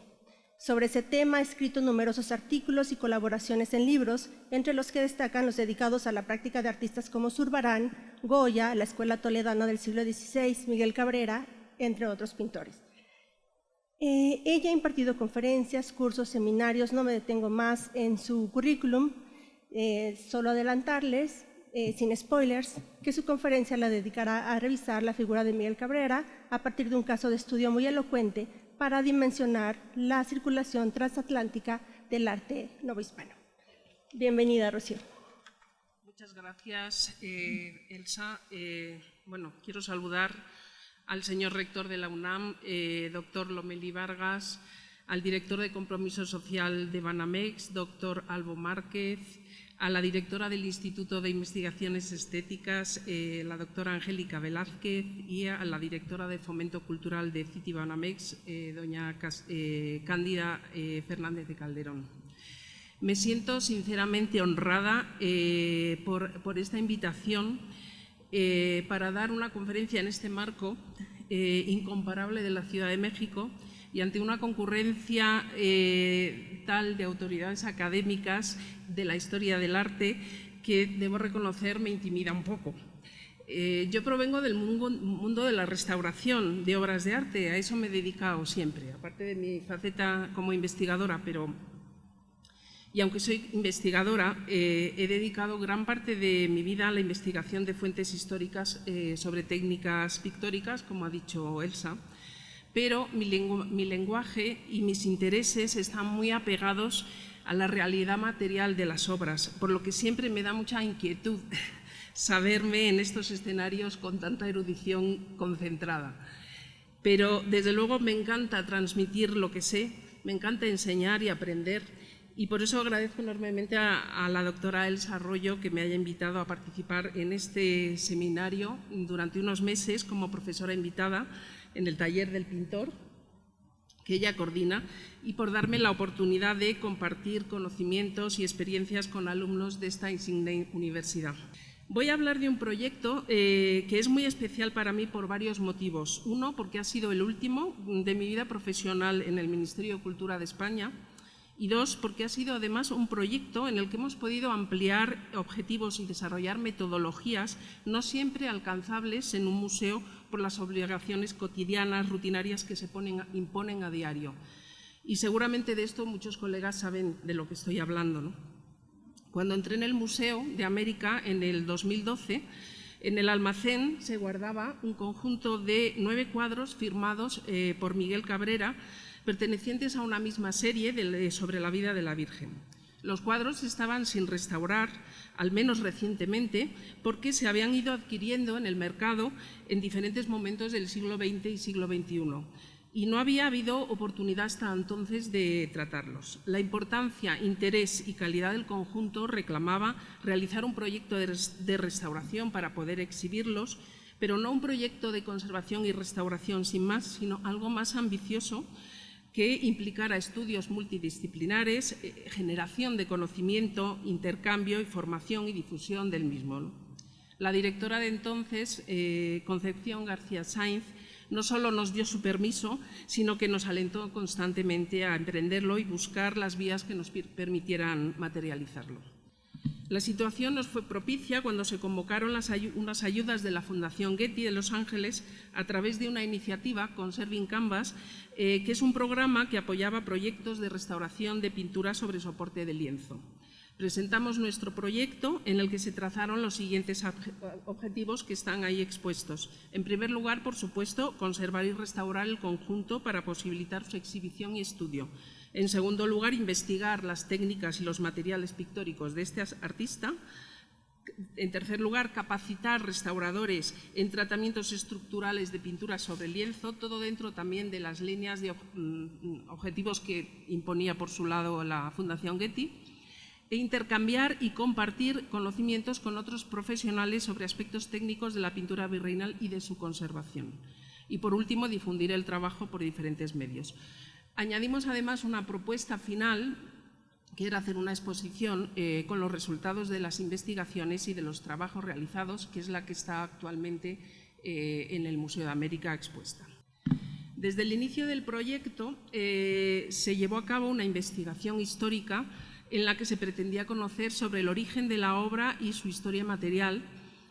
Sobre ese tema ha escrito numerosos artículos y colaboraciones en libros, entre los que destacan los dedicados a la práctica de artistas como Zurbarán, Goya, la Escuela Toledana del siglo XVI, Miguel Cabrera, entre otros pintores. Ella ha impartido conferencias, cursos, seminarios, no me detengo más en su currículum, solo adelantarles, sin spoilers, que su conferencia la dedicará a revisar la figura de Miguel Cabrera a partir de un caso de estudio muy elocuente para dimensionar la circulación transatlántica del arte novohispano. Bienvenida, Rocío. Muchas gracias, Elsa. Quiero saludar al señor rector de la UNAM, doctor Lomelí Vargas, al director de Compromiso Social de Banamex, doctor Albo Márquez, a la directora del Instituto de Investigaciones Estéticas, la doctora Angélica Velázquez, y a la directora de Fomento Cultural de Citibanamex, doña Cándida Fernández de Calderón. Me siento sinceramente honrada por esta invitación para dar una conferencia en este marco incomparable de la Ciudad de México y ante una concurrencia tal de autoridades académicas de la historia del arte que, debo reconocer, me intimida un poco. Yo provengo del mundo de la restauración de obras de arte, a eso me he dedicado siempre, aparte de mi faceta como investigadora, y aunque soy investigadora, he dedicado gran parte de mi vida a la investigación de fuentes históricas sobre técnicas pictóricas, como ha dicho Elsa, pero mi lenguaje y mis intereses están muy apegados a la realidad material de las obras, por lo que siempre me da mucha inquietud saberme en estos escenarios con tanta erudición concentrada. Pero desde luego me encanta transmitir lo que sé, me encanta enseñar y aprender, y por eso agradezco enormemente a la doctora Elsa Arroyo que me haya invitado a participar en este seminario durante unos meses como profesora invitada en el taller del pintor que ella coordina, y por darme la oportunidad de compartir conocimientos y experiencias con alumnos de esta insigne universidad. Voy a hablar de un proyecto que es muy especial para mí por varios motivos. Uno, porque ha sido el último de mi vida profesional en el Ministerio de Cultura de España, y dos, porque ha sido además un proyecto en el que hemos podido ampliar objetivos y desarrollar metodologías no siempre alcanzables en un museo por las obligaciones cotidianas, rutinarias que se imponen a diario. Y seguramente de esto muchos colegas saben de lo que estoy hablando, ¿no? Cuando entré en el Museo de América en el 2012, en el almacén se guardaba un conjunto de 9 cuadros firmados por Miguel Cabrera, pertenecientes a una misma serie sobre la vida de la Virgen. Los cuadros estaban sin restaurar, al menos recientemente, porque se habían ido adquiriendo en el mercado en diferentes momentos del siglo XX y siglo XXI. Y no había habido oportunidad hasta entonces de tratarlos. La importancia, interés y calidad del conjunto reclamaba realizar un proyecto de restauración para poder exhibirlos, pero no un proyecto de conservación y restauración sin más, sino algo más ambicioso que implicara estudios multidisciplinares, generación de conocimiento, intercambio y formación y difusión del mismo, ¿no? La directora de entonces, Concepción García Sainz, no solo nos dio su permiso, sino que nos alentó constantemente a emprenderlo y buscar las vías que nos permitieran materializarlo. La situación nos fue propicia cuando se convocaron unas ayudas de la Fundación Getty de Los Ángeles a través de una iniciativa, Conserving Canvas, que es un programa que apoyaba proyectos de restauración de pintura sobre soporte de lienzo. Presentamos nuestro proyecto en el que se trazaron los siguientes objetivos que están ahí expuestos. En primer lugar, por supuesto, conservar y restaurar el conjunto para posibilitar su exhibición y estudio. En segundo lugar, investigar las técnicas y los materiales pictóricos de este artista. En tercer lugar, capacitar restauradores en tratamientos estructurales de pintura sobre lienzo, todo dentro también de las líneas de objetivos que imponía por su lado la Fundación Getty. E intercambiar y compartir conocimientos con otros profesionales sobre aspectos técnicos de la pintura virreinal y de su conservación. Y por último, difundir el trabajo por diferentes medios. Añadimos además una propuesta final, que era hacer una exposición con los resultados de las investigaciones y de los trabajos realizados, que es la que está actualmente en el Museo de América expuesta. Desde el inicio del proyecto se llevó a cabo una investigación histórica en la que se pretendía conocer sobre el origen de la obra y su historia material,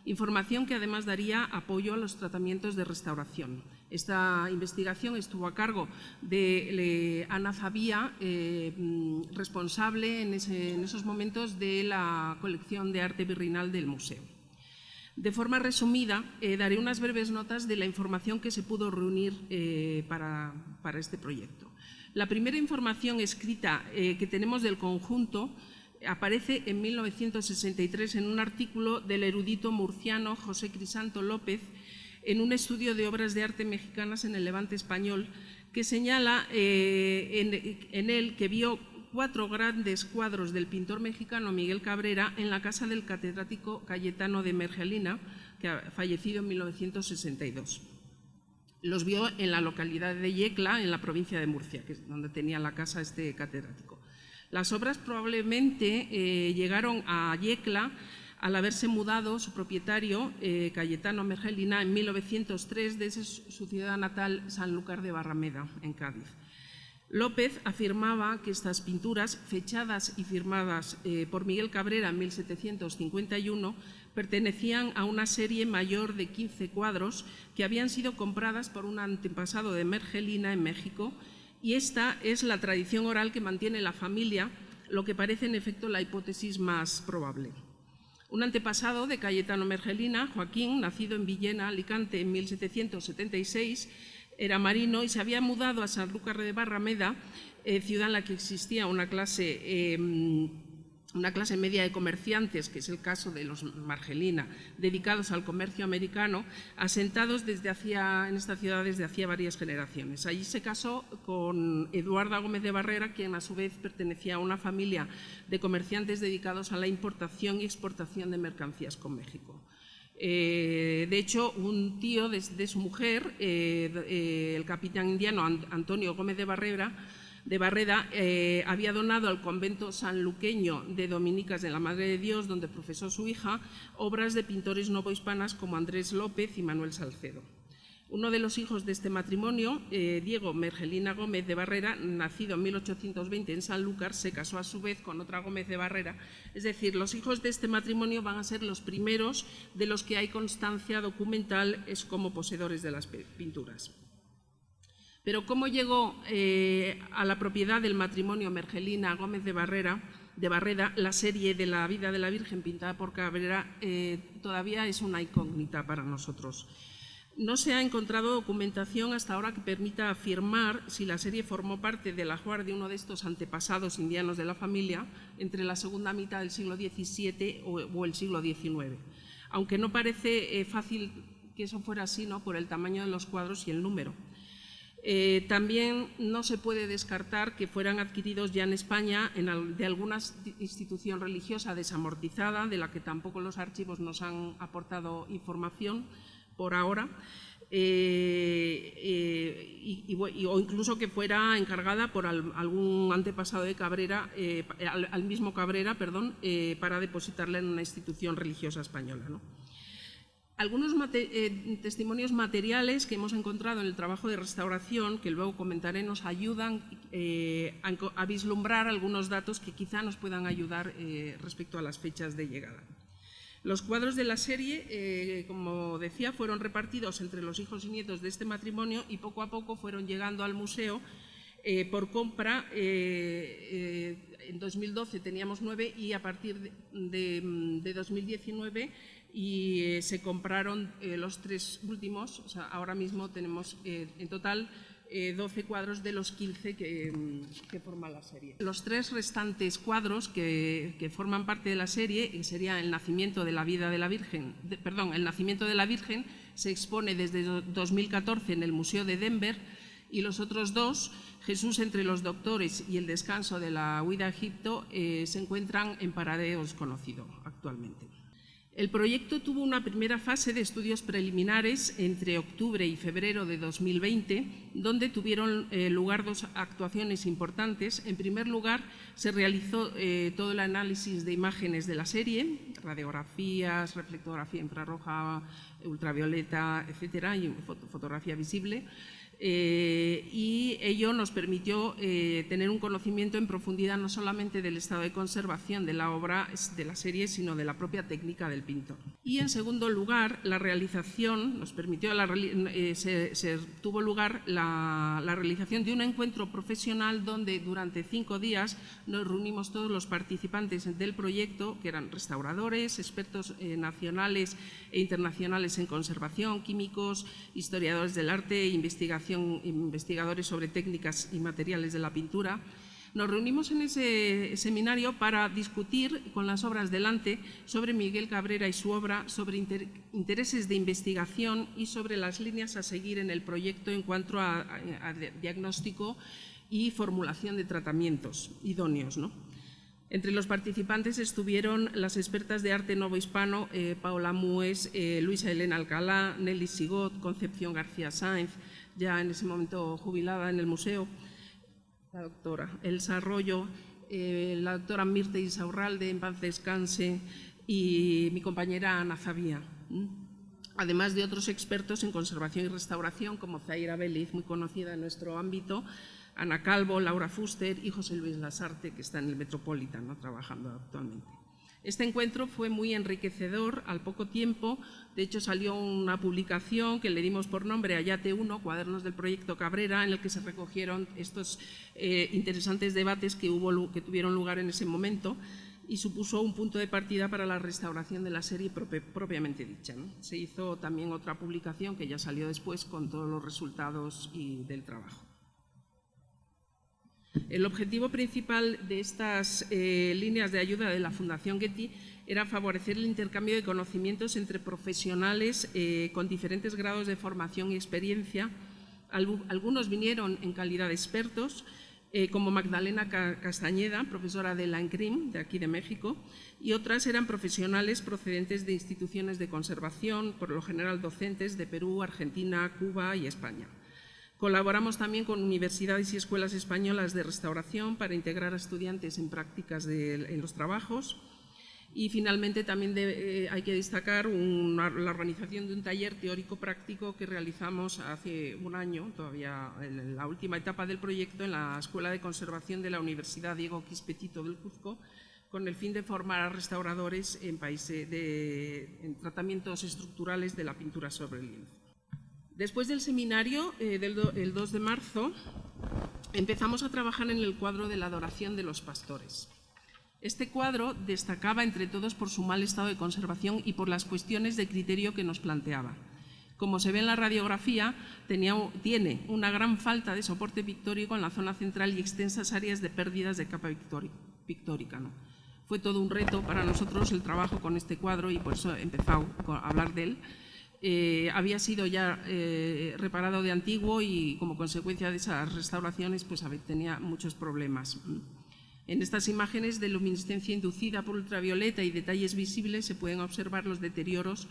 información que además daría apoyo a los tratamientos de restauración. Esta investigación estuvo a cargo de Ana Zavía, responsable en esos momentos de la colección de arte virreinal del museo. De forma resumida, daré unas breves notas de la información que se pudo reunir para este proyecto. La primera información escrita que tenemos del conjunto aparece en 1963 en un artículo del erudito murciano José Crisanto López en un estudio de obras de arte mexicanas en el Levante español, que señala en él que vio 4 grandes cuadros del pintor mexicano Miguel Cabrera en la casa del catedrático Cayetano de Mergelina, que ha fallecido en 1962. Los vio en la localidad de Yecla, en la provincia de Murcia, que es donde tenía la casa este catedrático. Las obras probablemente llegaron a Yecla al haberse mudado su propietario, Cayetano Mergelina, en 1903 desde su ciudad natal, Sanlúcar de Barrameda, en Cádiz. López afirmaba que estas pinturas, fechadas y firmadas por Miguel Cabrera en 1751, pertenecían a una serie mayor de 15 cuadros que habían sido compradas por un antepasado de Mergelina en México, y esta es la tradición oral que mantiene la familia, lo que parece en efecto la hipótesis más probable. Un antepasado de Cayetano Mergelina, Joaquín, nacido en Villena, Alicante, en 1776, era marino y se había mudado a Sanlúcar de Barrameda, ciudad en la que existía una clase una clase media de comerciantes, que es el caso de los Margelina, dedicados al comercio americano, asentados en esta ciudad desde hacía varias generaciones. Allí se casó con Eduarda Gómez de Barrera, quien a su vez pertenecía a una familia de comerciantes dedicados a la importación y exportación de mercancías con México. De hecho, un tío de su mujer, el capitán indiano Antonio Gómez de Barreda, había donado al convento sanluqueño de Dominicas de la Madre de Dios, donde profesó su hija, obras de pintores novohispanas como Andrés López y Manuel Salcedo. Uno de los hijos de este matrimonio, Diego Mergelina Gómez de Barrera, nacido en 1820 en Sanlúcar, se casó a su vez con otra Gómez de Barrera. Es decir, los hijos de este matrimonio van a ser los primeros de los que hay constancia documental como poseedores de las pinturas. Pero ¿cómo llegó a la propiedad del matrimonio Mergelina Gómez de Barreda la serie de la vida de la Virgen pintada por Cabrera? Todavía es una incógnita para nosotros. No se ha encontrado documentación hasta ahora que permita afirmar si la serie formó parte del ajuar de uno de estos antepasados indianos de la familia entre la segunda mitad del siglo XVII o el siglo XIX, aunque no parece fácil que eso fuera así, ¿no?, por el tamaño de los cuadros y el número. También no se puede descartar que fueran adquiridos ya en España de alguna institución religiosa desamortizada, de la que tampoco los archivos nos han aportado información por ahora, o incluso que fuera encargada por algún antepasado de Cabrera, al mismo Cabrera, para depositarla en una institución religiosa española, ¿no? Algunos testimonios materiales que hemos encontrado en el trabajo de restauración, que luego comentaré, nos ayudan a vislumbrar algunos datos que quizá nos puedan ayudar respecto a las fechas de llegada. Los cuadros de la serie, como decía, fueron repartidos entre los hijos y nietos de este matrimonio y poco a poco fueron llegando al museo por compra. En 2012 teníamos 9 y a partir de 2019 se compraron los 3 últimos. O sea, ahora mismo tenemos en total 12 cuadros de los 15 que forman la serie. Los 3 restantes cuadros que forman parte de la serie sería el nacimiento de la vida de la Virgen, el nacimiento de la Virgen se expone desde 2014 en el Museo de Denver, y los otros 2, Jesús entre los doctores y el descanso de la huida a Egipto, se encuentran en paradero desconocido actualmente. El proyecto tuvo una primera fase de estudios preliminares entre octubre y febrero de 2020, donde tuvieron lugar 2 actuaciones importantes. En primer lugar, se realizó todo el análisis de imágenes de la serie, radiografías, reflectografía infrarroja, ultravioleta, etcétera, y fotografía visible. Y ello nos permitió tener un conocimiento en profundidad no solamente del estado de conservación de la obra de la serie, sino de la propia técnica del pintor. Y en segundo lugar, la realización nos permitió, tuvo lugar la realización de un encuentro profesional donde durante 5 días nos reunimos todos los participantes del proyecto, que eran restauradores, expertos nacionales e internacionales en conservación, químicos, historiadores del arte, investigadores sobre técnicas y materiales de la pintura. Nos reunimos en ese seminario para discutir con las obras delante sobre Miguel Cabrera y su obra, sobre intereses de investigación y sobre las líneas a seguir en el proyecto en cuanto a diagnóstico y formulación de tratamientos idóneos, ¿no? Entre los participantes estuvieron las expertas de arte novohispano, Paola Mues, Luisa Elena Alcalá, Nelly Sigot, Concepción García Sáenz, ya en ese momento jubilada en el museo, la doctora Elsa Arroyo, la doctora Mirta Isaurralde, en paz descanse, y mi compañera Ana Zavía. Además de otros expertos en conservación y restauración, como Zaira Beliz, muy conocida en nuestro ámbito, Ana Calvo, Laura Fuster y José Luis Lasarte, que está en el Metropolitan, ¿no?, trabajando actualmente. Este encuentro fue muy enriquecedor al poco tiempo. De hecho, salió una publicación que le dimos por nombre Ayate 1, Cuadernos del Proyecto Cabrera, en el que se recogieron estos interesantes debates que tuvieron lugar en ese momento, y supuso un punto de partida para la restauración de la serie propiamente dicha, ¿no? Se hizo también otra publicación que ya salió después con todos los resultados del trabajo. El objetivo principal de estas líneas de ayuda de la Fundación Getty era favorecer el intercambio de conocimientos entre profesionales con diferentes grados de formación y experiencia. Algunos vinieron en calidad de expertos, como Magdalena Castañeda, profesora de la ENCRIM, de aquí de México, y otras eran profesionales procedentes de instituciones de conservación, por lo general docentes de Perú, Argentina, Cuba y España. Colaboramos también con universidades y escuelas españolas de restauración para integrar a estudiantes en prácticas en los trabajos. Y finalmente también hay que destacar la organización de un taller teórico-práctico que realizamos hace un año, todavía en la última etapa del proyecto, en la Escuela de Conservación de la Universidad Diego Quispetito del Cuzco, con el fin de formar a restauradores en tratamientos estructurales de la pintura sobre el lienzo. Después del seminario, el 2 de marzo, empezamos a trabajar en el cuadro de la adoración de los pastores. Este cuadro destacaba entre todos por su mal estado de conservación y por las cuestiones de criterio que nos planteaba. Como se ve en la radiografía, tiene una gran falta de soporte pictórico en la zona central y extensas áreas de pérdidas de capa pictórica, ¿no? Fue todo un reto para nosotros el trabajo con este cuadro y por eso he empezado a hablar de él. Había sido ya reparado de antiguo y como consecuencia de esas restauraciones pues tenía muchos problemas. En estas imágenes de luminiscencia inducida por ultravioleta y detalles visibles se pueden observar los deterioros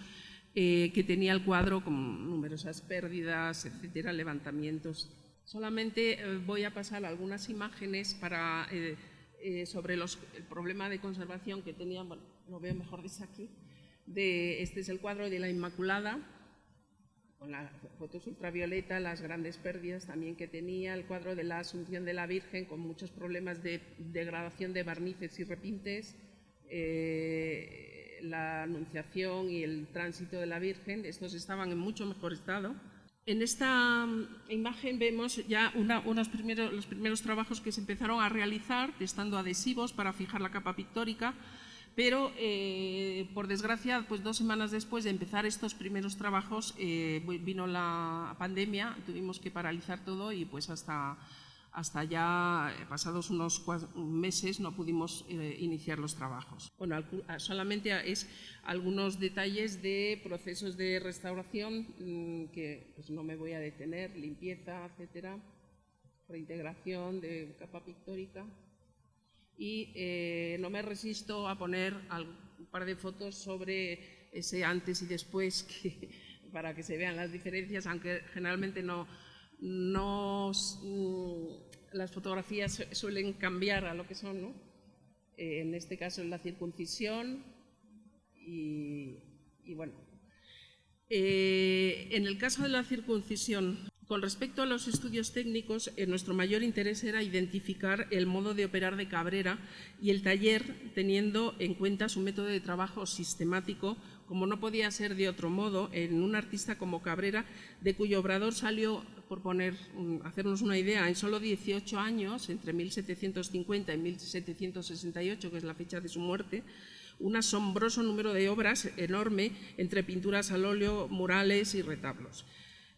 que tenía el cuadro, con numerosas pérdidas, etcétera, levantamientos. Solamente voy a pasar algunas imágenes sobre el problema de conservación que tenía, bueno, lo veo mejor desde aquí. Este es el cuadro de la Inmaculada, con las fotos ultravioleta, las grandes pérdidas también que tenía, el cuadro de la Asunción de la Virgen con muchos problemas de degradación de barnices y repintes, la Anunciación y el tránsito de la Virgen, estos estaban en mucho mejor estado. En esta imagen vemos ya los primeros trabajos que se empezaron a realizar, testando adhesivos para fijar la capa pictórica, pero por desgracia, pues 2 semanas después de empezar estos primeros trabajos vino la pandemia, tuvimos que paralizar todo y pues hasta ya pasados unos meses no pudimos iniciar los trabajos. Bueno, solamente es algunos detalles de procesos de restauración que pues no me voy a detener, limpieza, etcétera, reintegración de capa pictórica. Y no me resisto a poner un par de fotos sobre ese antes y después para que se vean las diferencias, aunque generalmente las fotografías suelen cambiar a lo que son, ¿no? En este caso es la circuncisión y bueno. En el caso de la circuncisión, con respecto a los estudios técnicos, nuestro mayor interés era identificar el modo de operar de Cabrera y el taller, teniendo en cuenta su método de trabajo sistemático, como no podía ser de otro modo, en un artista como Cabrera, de cuyo obrador salió, por hacernos una idea, en solo 18 años, entre 1750 y 1768, que es la fecha de su muerte, un asombroso número de obras enorme entre pinturas al óleo, murales y retablos.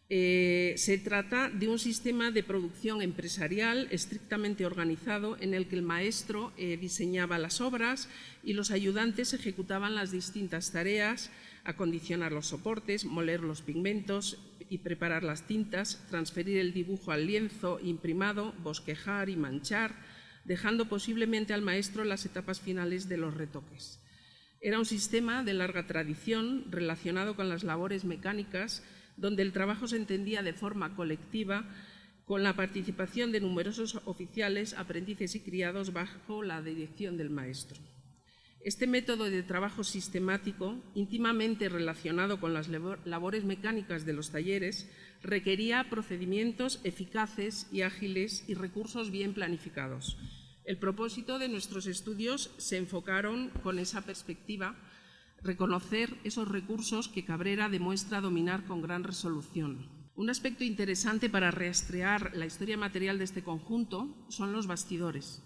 Se trata de un sistema de producción empresarial estrictamente organizado en el que el maestro diseñaba las obras y los ayudantes ejecutaban las distintas tareas: acondicionar los soportes, moler los pigmentos y preparar las tintas, transferir el dibujo al lienzo imprimado, bosquejar y manchar, dejando posiblemente al maestro las etapas finales de los retoques. Era un sistema de larga tradición relacionado con las labores mecánicas, donde el trabajo se entendía de forma colectiva, con la participación de numerosos oficiales, aprendices y criados bajo la dirección del maestro. Este método de trabajo sistemático, íntimamente relacionado con las labores mecánicas de los talleres, requería procedimientos eficaces y ágiles y recursos bien planificados. El propósito de nuestros estudios se enfocaron con esa perspectiva: reconocer esos recursos que Cabrera demuestra dominar con gran resolución. Un aspecto interesante para rastrear la historia material de este conjunto son los bastidores.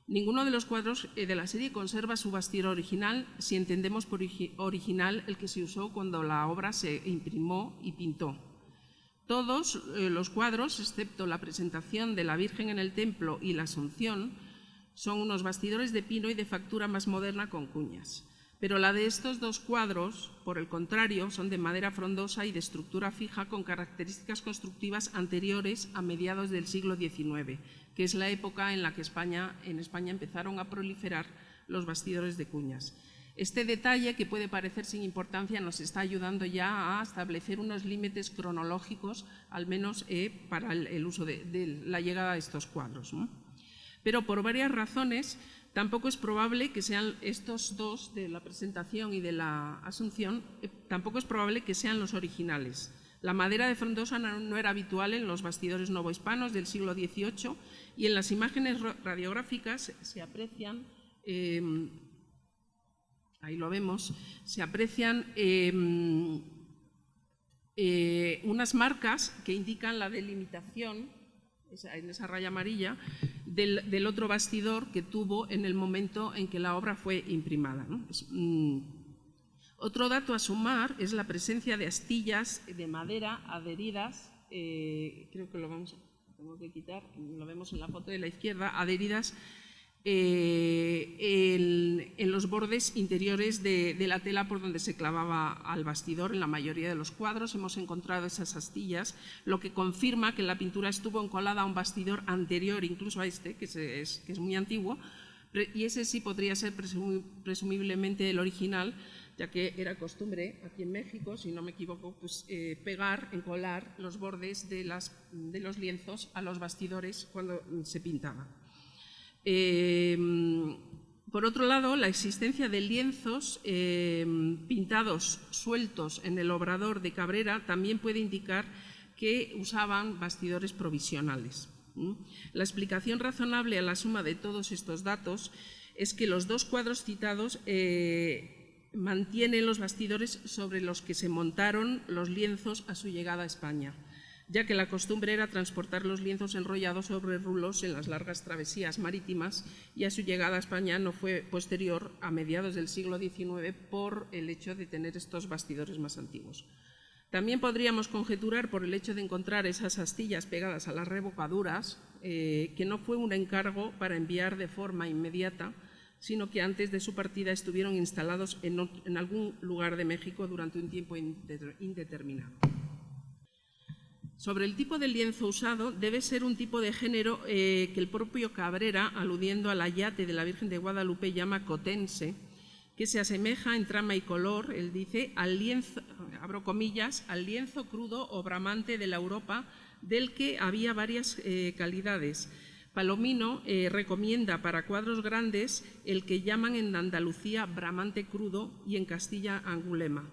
Ninguno de los cuadros de la serie conserva su bastidor original, si entendemos por original el que se usó cuando la obra se imprimó y pintó. Todos los cuadros, excepto la presentación de la Virgen en el templo y la Asunción, son unos bastidores de pino y de factura más moderna con cuñas. Pero la de estos dos cuadros, por el contrario, son de madera frondosa y de estructura fija con características constructivas anteriores a mediados del siglo XIX, que es la época en la que en España empezaron a proliferar los bastidores de cuñas. Este detalle, que puede parecer sin importancia, nos está ayudando ya a establecer unos límites cronológicos, al menos para el uso de la llegada de estos cuadros, ¿no? Pero por varias razones tampoco es probable que sean estos dos, de la presentación y de la Asunción, tampoco es probable que sean los originales. La madera de frondosa no era habitual en los bastidores novohispanos del siglo XVIII y en las imágenes radiográficas se aprecian, ahí lo vemos, se aprecian unas marcas que indican la delimitación, en esa raya amarilla, del otro bastidor que tuvo en el momento en que la obra fue imprimada, ¿no? Otro dato a sumar es la presencia de astillas de madera adheridas, creo que tengo que quitar, lo vemos en la foto de la izquierda, adheridas en los bordes interiores de la tela por donde se clavaba al bastidor. En la mayoría de los cuadros hemos encontrado esas astillas, lo que confirma que la pintura estuvo encolada a un bastidor anterior incluso a este, que es muy antiguo, y ese sí podría ser presumiblemente el original, ya que era costumbre aquí en México, si no me equivoco, pues, encolar los bordes de los lienzos a los bastidores cuando se pintaba. Por otro lado, la existencia de lienzos pintados sueltos en el obrador de Cabrera también puede indicar que usaban bastidores provisionales. La explicación razonable a la suma de todos estos datos es que los dos cuadros citados mantienen los bastidores sobre los que se montaron los lienzos a su llegada a España, ya que la costumbre era transportar los lienzos enrollados sobre rulos en las largas travesías marítimas, y a su llegada a España no fue posterior a mediados del siglo XIX por el hecho de tener estos bastidores más antiguos. También podríamos conjeturar, por el hecho de encontrar esas astillas pegadas a las revocaduras, que no fue un encargo para enviar de forma inmediata, sino que antes de su partida estuvieron instalados en algún lugar de México durante un tiempo indeterminado. Sobre el tipo de lienzo usado, debe ser un tipo de género que el propio Cabrera, aludiendo al ayate de la Virgen de Guadalupe, llama cotense, que se asemeja en trama y color, él dice, al lienzo, abro comillas, al lienzo crudo o bramante de la Europa, del que había varias calidades. Palomino recomienda para cuadros grandes el que llaman en Andalucía bramante crudo y en Castilla angulema.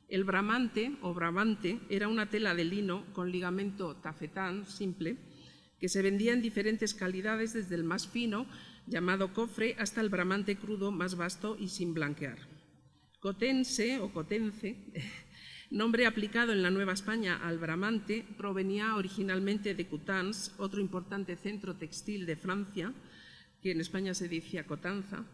El bramante o bramante era una tela de lino con ligamento tafetán simple que se vendía en diferentes calidades, desde el más fino, llamado cofre, hasta el bramante crudo más vasto y sin blanquear. Cotense o cotense, nombre aplicado en la Nueva España al bramante, provenía originalmente de Coutances, otro importante centro textil de Francia, que en España se decía Cotanza.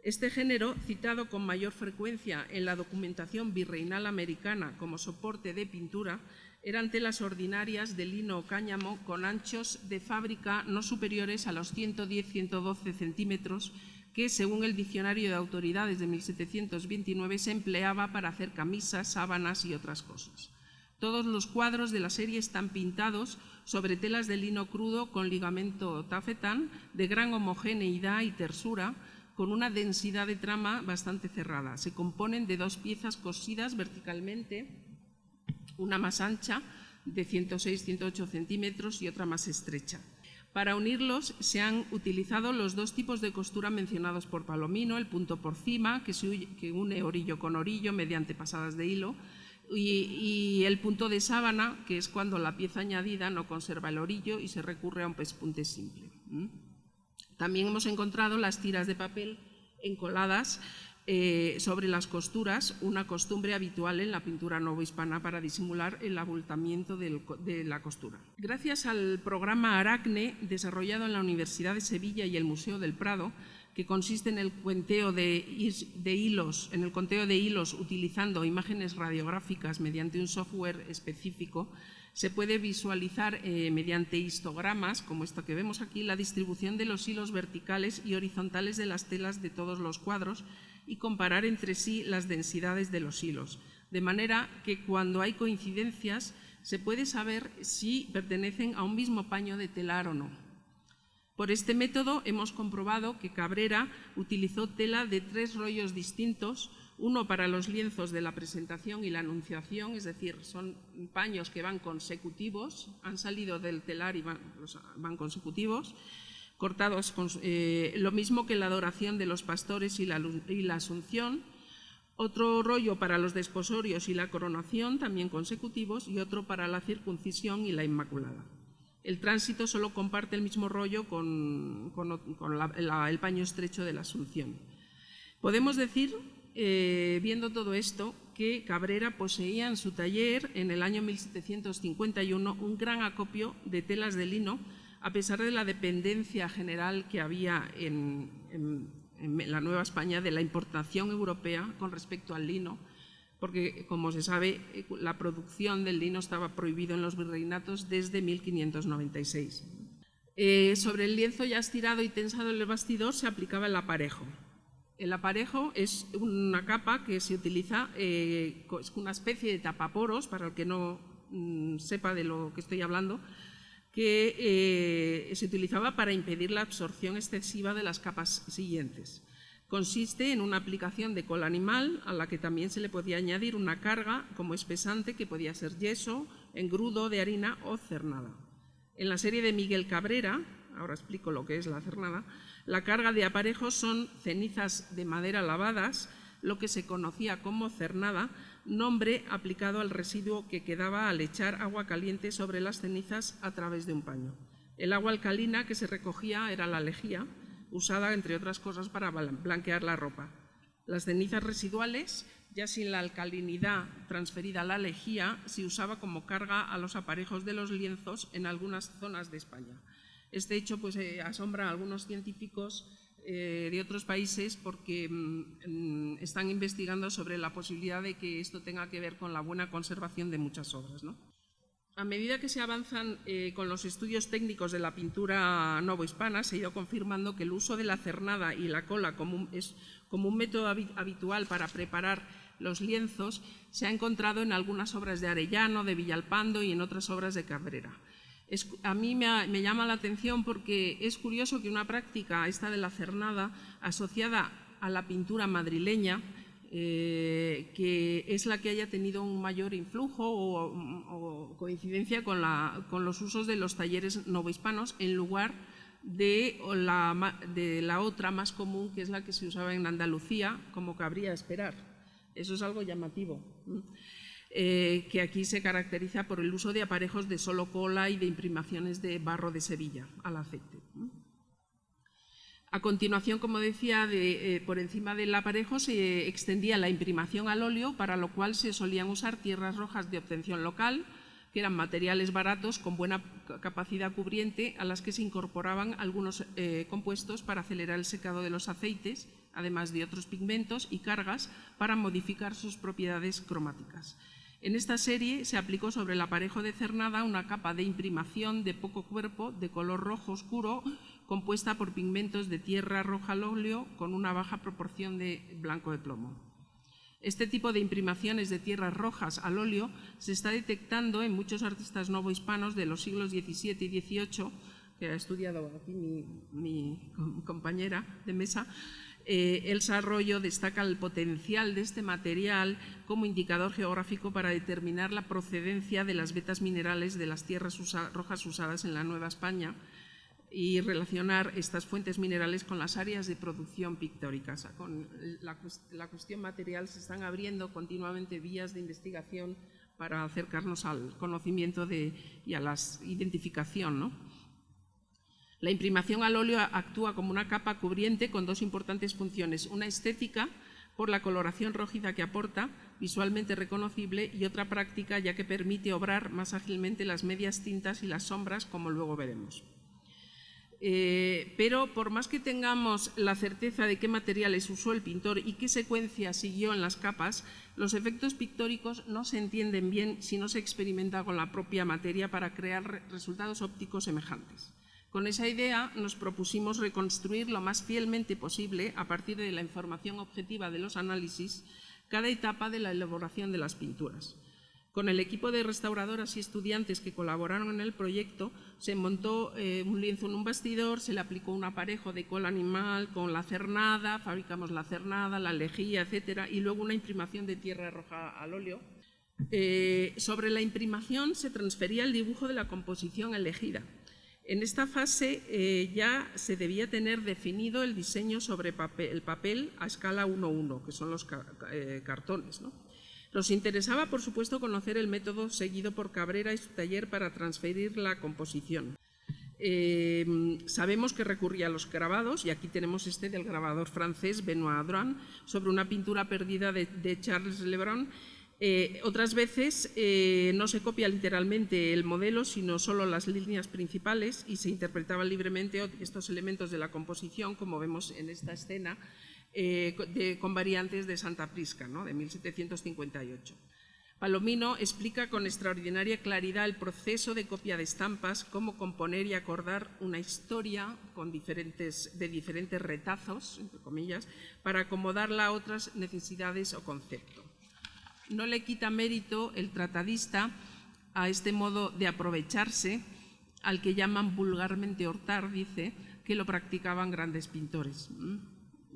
Este género, citado con mayor frecuencia en la documentación virreinal americana como soporte de pintura, eran telas ordinarias de lino o cáñamo con anchos de fábrica no superiores a los 110-112 centímetros, que, según el Diccionario de Autoridades de 1729, se empleaba para hacer camisas, sábanas y otras cosas. Todos los cuadros de la serie están pintados sobre telas de lino crudo con ligamento tafetán de gran homogeneidad y tersura, con una densidad de trama bastante cerrada. Se componen de dos piezas cosidas verticalmente, una más ancha, de 106-108 centímetros, y otra más estrecha. Para unirlos se han utilizado los dos tipos de costura mencionados por Palomino, el punto por cima, que une orillo con orillo mediante pasadas de hilo, y el punto de sábana, que es cuando la pieza añadida no conserva el orillo y se recurre a un pespunte simple. También hemos encontrado las tiras de papel encoladas sobre las costuras, una costumbre habitual en la pintura novohispana para disimular el abultamiento de la costura. Gracias al programa Aracne, desarrollado en la Universidad de Sevilla y el Museo del Prado, que consiste en el conteo de hilos utilizando imágenes radiográficas mediante un software específico, se puede visualizar mediante histogramas, como esto que vemos aquí, la distribución de los hilos verticales y horizontales de las telas de todos los cuadros y comparar entre sí las densidades de los hilos, de manera que cuando hay coincidencias se puede saber si pertenecen a un mismo paño de telar o no. Por este método hemos comprobado que Cabrera utilizó tela de 3 rollos distintos, uno para los lienzos de la presentación y la anunciación, es decir, son paños que van consecutivos, han salido del telar y van consecutivos, cortados lo mismo que la adoración de los pastores y la asunción, otro rollo para los desposorios y la coronación, también consecutivos, y otro para la circuncisión y la Inmaculada. El tránsito solo comparte el mismo rollo con el paño estrecho de la Asunción. Podemos decir, viendo todo esto, que Cabrera poseía en su taller en el año 1751 un gran acopio de telas de lino, a pesar de la dependencia general que había en la Nueva España de la importación europea con respecto al lino, porque, como se sabe, la producción del lino estaba prohibido en los virreinatos desde 1596. Sobre el lienzo ya estirado y tensado en el bastidor se aplicaba el aparejo. El aparejo es una capa que se utiliza, es una especie de tapaporos, para el que no sepa de lo que estoy hablando, que se utilizaba para impedir la absorción excesiva de las capas siguientes. Consiste en una aplicación de cola animal a la que también se le podía añadir una carga como espesante que podía ser yeso, engrudo de harina o cernada. En la serie de Miguel Cabrera, ahora explico lo que es la cernada, la carga de aparejos son cenizas de madera lavadas, lo que se conocía como cernada, nombre aplicado al residuo que quedaba al echar agua caliente sobre las cenizas a través de un paño. El agua alcalina que se recogía era la lejía, usada, entre otras cosas, para blanquear la ropa. Las cenizas residuales, ya sin la alcalinidad transferida a la lejía, se usaba como carga a los aparejos de los lienzos en algunas zonas de España. Este hecho pues, asombra a algunos científicos de otros países porque están investigando sobre la posibilidad de que esto tenga que ver con la buena conservación de muchas obras, ¿no? A medida que se avanzan con los estudios técnicos de la pintura novohispana, se ha ido confirmando que el uso de la cernada y la cola como un método habitual para preparar los lienzos se ha encontrado en algunas obras de Arellano, de Villalpando y en otras obras de Cabrera. A mí me llama la atención porque es curioso que una práctica, esta de la cernada, asociada a la pintura madrileña, que es la que haya tenido un mayor influjo o coincidencia con los usos de los talleres novohispanos en lugar de la otra más común, que es la que se usaba en Andalucía, como cabría esperar. Eso es algo llamativo, que aquí se caracteriza por el uso de aparejos de solo cola y de imprimaciones de barro de Sevilla al aceite. A continuación, como decía, por encima del aparejo se extendía la imprimación al óleo, para lo cual se solían usar tierras rojas de obtención local, que eran materiales baratos con buena capacidad cubriente, a las que se incorporaban algunos compuestos para acelerar el secado de los aceites, además de otros pigmentos y cargas para modificar sus propiedades cromáticas. En esta serie se aplicó sobre el aparejo de cernada una capa de imprimación de poco cuerpo, de color rojo oscuro, compuesta por pigmentos de tierra roja al óleo con una baja proporción de blanco de plomo. Este tipo de imprimaciones de tierras rojas al óleo se está detectando en muchos artistas novohispanos de los siglos XVII y XVIII, que ha estudiado aquí mi compañera de mesa. Elsa Arroyo destaca el potencial de este material como indicador geográfico para determinar la procedencia de las vetas minerales de las tierras rojas usadas en la Nueva España y relacionar estas fuentes minerales con las áreas de producción pictórica. O sea, con la cuestión material se están abriendo continuamente vías de investigación para acercarnos al conocimiento y a la identificación, ¿no? La imprimación al óleo actúa como una capa cubriente con dos importantes funciones, una estética por la coloración rojiza que aporta, visualmente reconocible, y otra práctica ya que permite obrar más ágilmente las medias tintas y las sombras, como luego veremos. Pero por más que tengamos la certeza de qué materiales usó el pintor y qué secuencia siguió en las capas, los efectos pictóricos no se entienden bien si no se experimenta con la propia materia para crear resultados ópticos semejantes. Con esa idea nos propusimos reconstruir lo más fielmente posible, a partir de la información objetiva de los análisis, cada etapa de la elaboración de las pinturas. Con el equipo de restauradoras y estudiantes que colaboraron en el proyecto, se montó un lienzo en un bastidor, se le aplicó un aparejo de cola animal con la cernada, fabricamos la cernada, la lejía, etcétera, y luego una imprimación de tierra roja al óleo. Sobre la imprimación se transfería el dibujo de la composición elegida. En esta fase ya se debía tener definido el diseño sobre el papel a escala 1:1, que son los cartones, ¿no? Nos interesaba, por supuesto, conocer el método seguido por Cabrera y su taller para transferir la composición. Sabemos que recurría a los grabados, y aquí tenemos este del grabador francés Benoît Drouin, sobre una pintura perdida de Charles Lebrun. Otras veces no se copia literalmente el modelo, sino solo las líneas principales, y se interpretaban libremente estos elementos de la composición, como vemos en esta escena, con variantes de Santa Prisca, ¿no?, de 1758. Palomino explica con extraordinaria claridad el proceso de copia de estampas, cómo componer y acordar una historia de diferentes retazos, entre comillas, para acomodarla a otras necesidades o conceptos. No le quita mérito el tratadista a este modo de aprovecharse, al que llaman vulgarmente hortar, dice, que lo practicaban grandes pintores.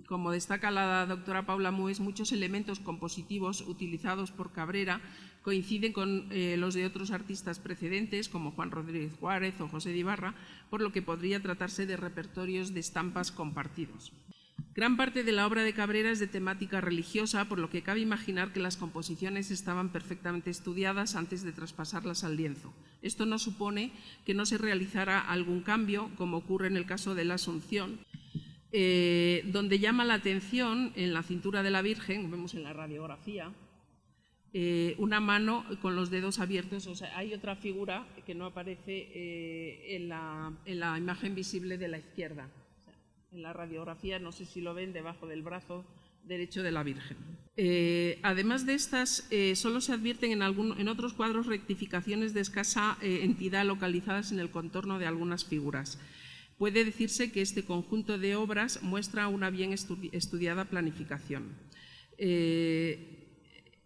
Como destaca la doctora Paula Mues, muchos elementos compositivos utilizados por Cabrera coinciden con los de otros artistas precedentes, como Juan Rodríguez Juárez o José de Ibarra, por lo que podría tratarse de repertorios de estampas compartidos. Gran parte de la obra de Cabrera es de temática religiosa, por lo que cabe imaginar que las composiciones estaban perfectamente estudiadas antes de traspasarlas al lienzo. Esto no supone que no se realizara algún cambio, como ocurre en el caso de la Asunción, donde llama la atención en la cintura de la Virgen, vemos en la radiografía, una mano con los dedos abiertos. O sea, hay otra figura que no aparece en la imagen visible de la izquierda. O sea, en la radiografía, no sé si lo ven, debajo del brazo derecho de la Virgen. Además de estas, solo se advierten en otros cuadros rectificaciones de escasa entidad localizadas en el contorno de algunas figuras. Puede decirse que este conjunto de obras muestra una bien estudiada planificación.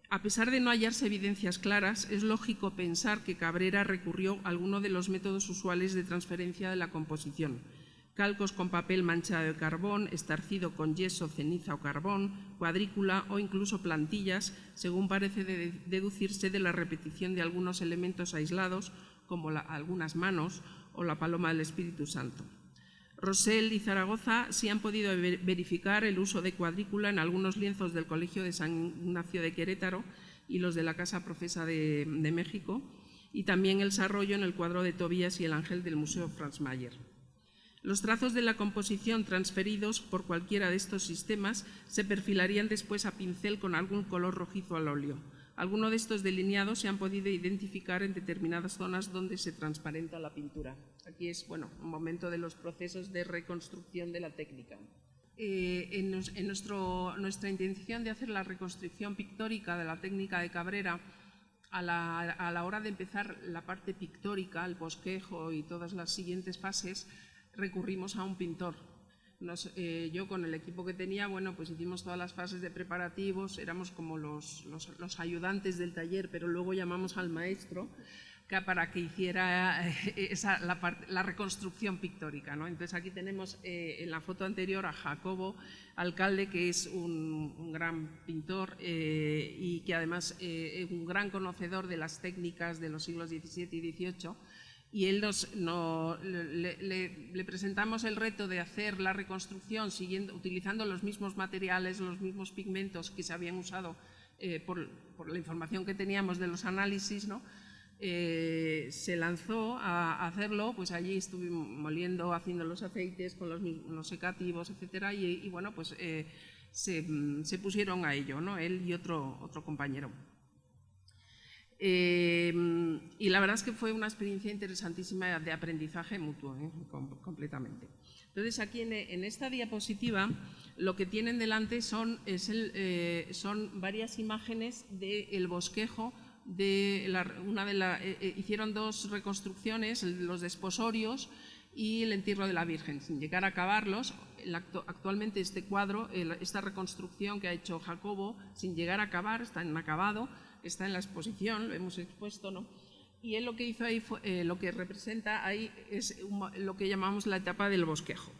A pesar de no hallarse evidencias claras, es lógico pensar que Cabrera recurrió a alguno de los métodos usuales de transferencia de la composición: calcos con papel manchado de carbón, estarcido con yeso, ceniza o carbón, cuadrícula o incluso plantillas, según parece deducirse de la repetición de algunos elementos aislados, como algunas manos o la paloma del Espíritu Santo. Rosell y Zaragoza sí han podido verificar el uso de cuadrícula en algunos lienzos del Colegio de San Ignacio de Querétaro y los de la Casa Profesa de México, y también el Sarroyo en el cuadro de Tobías y el Ángel del Museo Franz Mayer. Los trazos de la composición transferidos por cualquiera de estos sistemas se perfilarían después a pincel con algún color rojizo al óleo. Algunos de estos delineados se han podido identificar en determinadas zonas donde se transparenta la pintura. Aquí es, bueno, un momento de los procesos de reconstrucción de la técnica. Nuestra intención de hacer la reconstrucción pictórica de la técnica de Cabrera, a la hora de empezar la parte pictórica, el bosquejo y todas las siguientes fases, recurrimos a un pintor. Yo, con el equipo que tenía, bueno, pues hicimos todas las fases de preparativos, éramos como los ayudantes del taller, pero luego llamamos al maestro para que hiciera la reconstrucción pictórica, ¿no? Entonces aquí tenemos en la foto anterior a Jacobo Alcalde, que es un gran pintor y que además es un gran conocedor de las técnicas de los siglos XVII y XVIII. Y él le presentamos el reto de hacer la reconstrucción utilizando los mismos materiales, los mismos pigmentos que se habían usado por la información que teníamos de los análisis, ¿no? Se lanzó a hacerlo, pues allí estuvimos moliendo, haciendo los aceites con los secativos, etcétera, y bueno, pues se pusieron a ello, ¿no?, él y otro compañero. Y la verdad es que fue una experiencia interesantísima de aprendizaje mutuo, completamente. Entonces, aquí en esta diapositiva lo que tienen delante son varias imágenes del bosquejo. Hicieron dos reconstrucciones, los desposorios y el entierro de la Virgen, sin llegar a acabarlos. Actualmente este cuadro, esta reconstrucción que ha hecho Jacobo, sin llegar a acabar, está inacabado, está en la exposición, lo hemos expuesto, ¿no? Y él lo que hizo ahí, lo que representa ahí es lo que llamamos la etapa del bosquejo,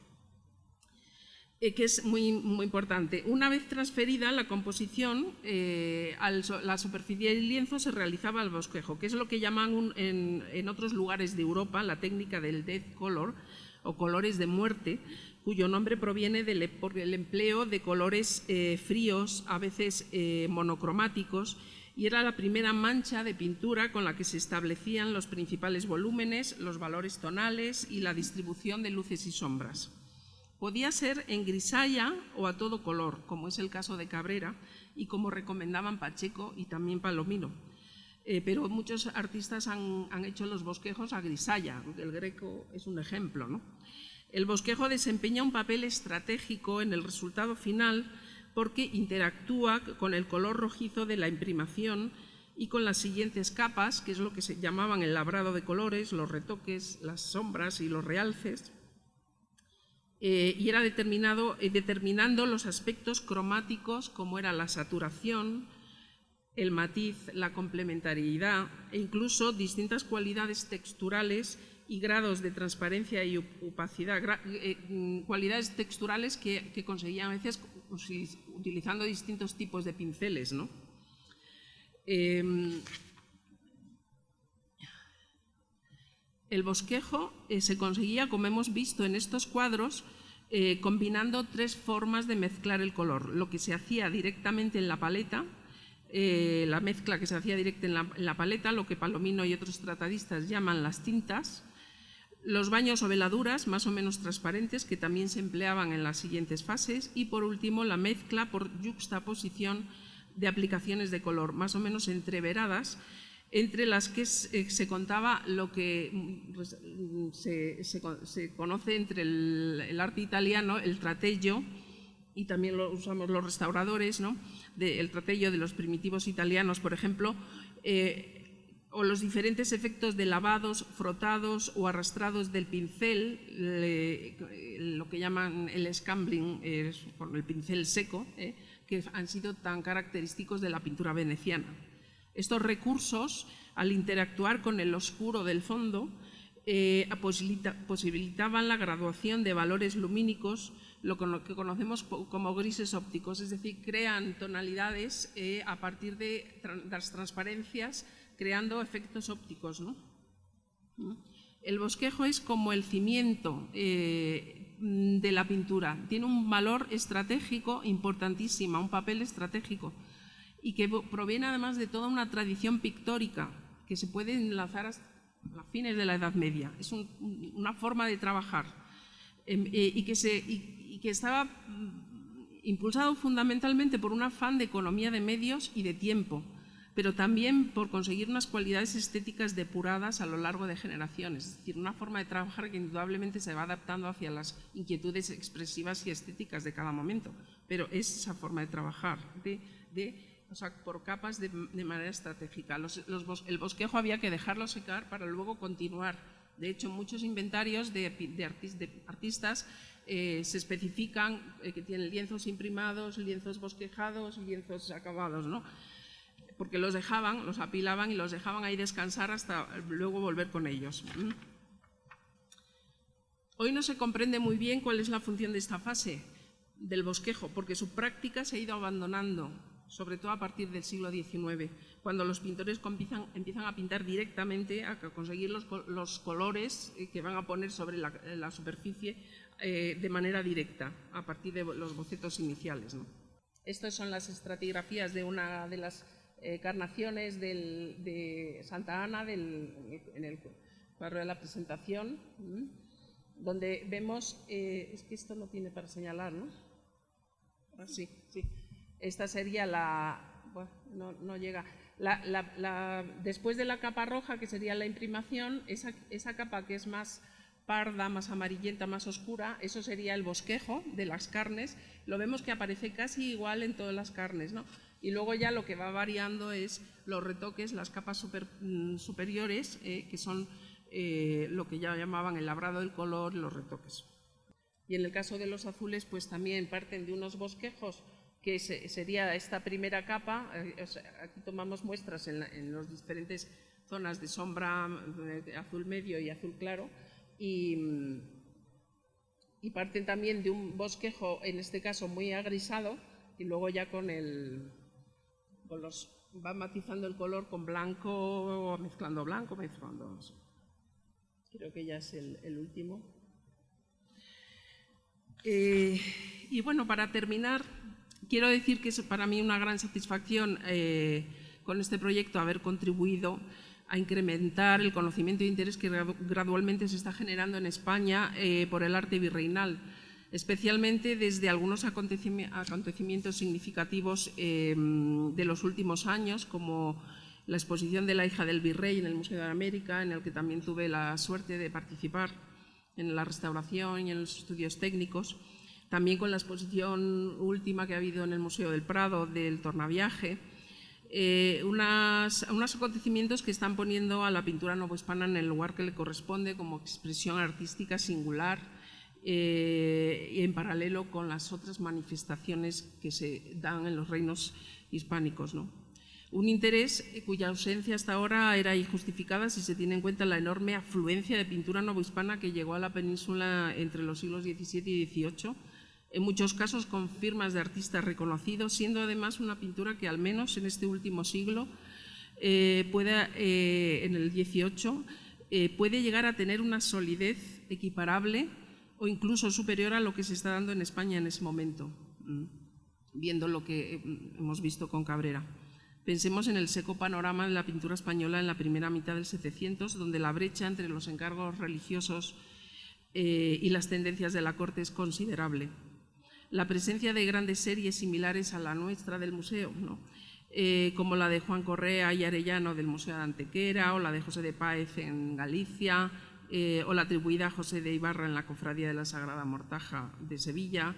que es muy, muy importante. Una vez transferida la composición, la superficie del lienzo se realizaba al bosquejo, que es lo que llaman en otros lugares de Europa la técnica del death color o colores de muerte, cuyo nombre proviene del empleo de colores fríos, a veces monocromáticos, y era la primera mancha de pintura con la que se establecían los principales volúmenes, los valores tonales y la distribución de luces y sombras. Podía ser en grisalla o a todo color, como es el caso de Cabrera y como recomendaban Pacheco y también Palomino. Pero muchos artistas han hecho los bosquejos a grisalla, el Greco es un ejemplo, ¿no? El bosquejo desempeña un papel estratégico en el resultado final porque interactúa con el color rojizo de la imprimación y con las siguientes capas, que es lo que se llamaban el labrado de colores, los retoques, las sombras y los realces, y era determinando los aspectos cromáticos como era la saturación, el matiz, la complementariedad e incluso distintas cualidades texturales y grados de transparencia y opacidad, cualidades texturales que conseguían a veces utilizando distintos tipos de pinceles, ¿no? El bosquejo se conseguía, como hemos visto en estos cuadros, combinando tres formas de mezclar el color. Lo que se hacía directamente en la paleta, la mezcla que se hacía directa en la paleta, lo que Palomino y otros tratadistas llaman las tintas, los baños o veladuras más o menos transparentes que también se empleaban en las siguientes fases y por último la mezcla por yuxtaposición de aplicaciones de color más o menos entreveradas, entre las que se contaba lo que pues, se conoce entre el arte italiano, el trateggio, y también lo usamos los restauradores, ¿no? El trateggio de los primitivos italianos, por ejemplo, o los diferentes efectos de lavados, frotados o arrastrados del pincel, lo que llaman el scambling, con el pincel seco, que han sido tan característicos de la pintura veneciana. Estos recursos, al interactuar con el oscuro del fondo, posibilitaban la graduación de valores lumínicos, lo que conocemos como grises ópticos, es decir, crean tonalidades a partir de las transparencias, creando efectos ópticos, ¿no? El bosquejo es como el cimiento de la pintura, tiene un valor estratégico importantísimo, un papel estratégico, y que proviene además de toda una tradición pictórica que se puede enlazar hasta fines de la Edad Media. Es una forma de trabajar y que estaba impulsado fundamentalmente por un afán de economía de medios y de tiempo, pero también por conseguir unas cualidades estéticas depuradas a lo largo de generaciones, es decir, una forma de trabajar que indudablemente se va adaptando hacia las inquietudes expresivas y estéticas de cada momento, pero es esa forma de trabajar, o sea, por capas de manera estratégica. El bosquejo había que dejarlo secar para luego continuar. De hecho, muchos inventarios de artistas se especifican que tienen lienzos imprimados, lienzos bosquejados, lienzos acabados, ¿no? Porque los apilaban y los dejaban ahí descansar hasta luego volver con ellos. Hoy no se comprende muy bien cuál es la función de esta fase del bosquejo, porque su práctica se ha ido abandonando, sobre todo a partir del siglo XIX, cuando los pintores empiezan a pintar directamente, a conseguir los colores que van a poner sobre la superficie de manera directa, a partir de los bocetos iniciales, ¿no? Estas son las estratigrafías de una de las carnaciones de Santa Ana en el cuadro de la presentación, donde vemos, es que esto no tiene para señalar, ¿no? Ah, sí. Esta sería no llega. Después de la capa roja, que sería la imprimación, esa capa que es más parda, más amarillenta, más oscura, eso sería el bosquejo de las carnes. Lo vemos que aparece casi igual en todas las carnes, ¿no? Y luego ya lo que va variando es los retoques, las capas superiores, que son lo que ya llamaban el labrado del color, los retoques. Y en el caso de los azules, pues también parten de unos bosquejos, que sería esta primera capa. Aquí tomamos muestras en las diferentes zonas de sombra, de azul medio y azul claro, y parten también de un bosquejo, en este caso muy agrisado, y luego ya va matizando el color con blanco, mezclando blanco, mezclando. Creo que ya es el último. Y bueno, para terminar, quiero decir que es para mí una gran satisfacción con este proyecto haber contribuido a incrementar el conocimiento e interés que gradualmente se está generando en España por el arte virreinal, especialmente desde algunos acontecimientos significativos de los últimos años, como la exposición de la hija del virrey en el Museo de América, en el que también tuve la suerte de participar en la restauración y en los estudios técnicos, también con la exposición última que ha habido en el Museo del Prado del Tornaviaje, unos acontecimientos que están poniendo a la pintura novohispana en el lugar que le corresponde como expresión artística singular, y en paralelo con las otras manifestaciones que se dan en los reinos hispánicos, ¿no? Un interés cuya ausencia hasta ahora era injustificada si se tiene en cuenta la enorme afluencia de pintura novohispana que llegó a la península entre los siglos XVII y XVIII, en muchos casos con firmas de artistas reconocidos, siendo además una pintura que al menos en este último siglo, en el XVIII, puede llegar a tener una solidez equiparable o incluso superior a lo que se está dando en España en ese momento, viendo lo que hemos visto con Cabrera. Pensemos en el seco panorama de la pintura española en la primera mitad del 700, donde la brecha entre los encargos religiosos y las tendencias de la corte es considerable. La presencia de grandes series similares a la nuestra del museo, ¿no? Como la de Juan Correa y Arellano del Museo de Antequera, o la de José de Páez en Galicia, o la atribuida a José de Ibarra en la Cofradía de la Sagrada Mortaja de Sevilla,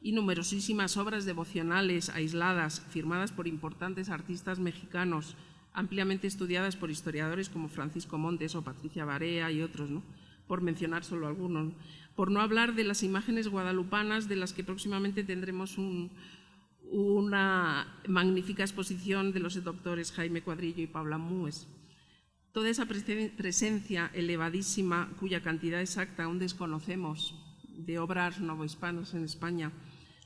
y numerosísimas obras devocionales aisladas, firmadas por importantes artistas mexicanos, ampliamente estudiadas por historiadores como Francisco Montes o Patricia Barea y otros, ¿no? Por mencionar solo algunos. Por no hablar de las imágenes guadalupanas, de las que próximamente tendremos una magnífica exposición de los doctores Jaime Cuadrillo y Paula Mues. Toda esa presencia elevadísima, cuya cantidad exacta aún desconocemos, de obras novohispanas en España,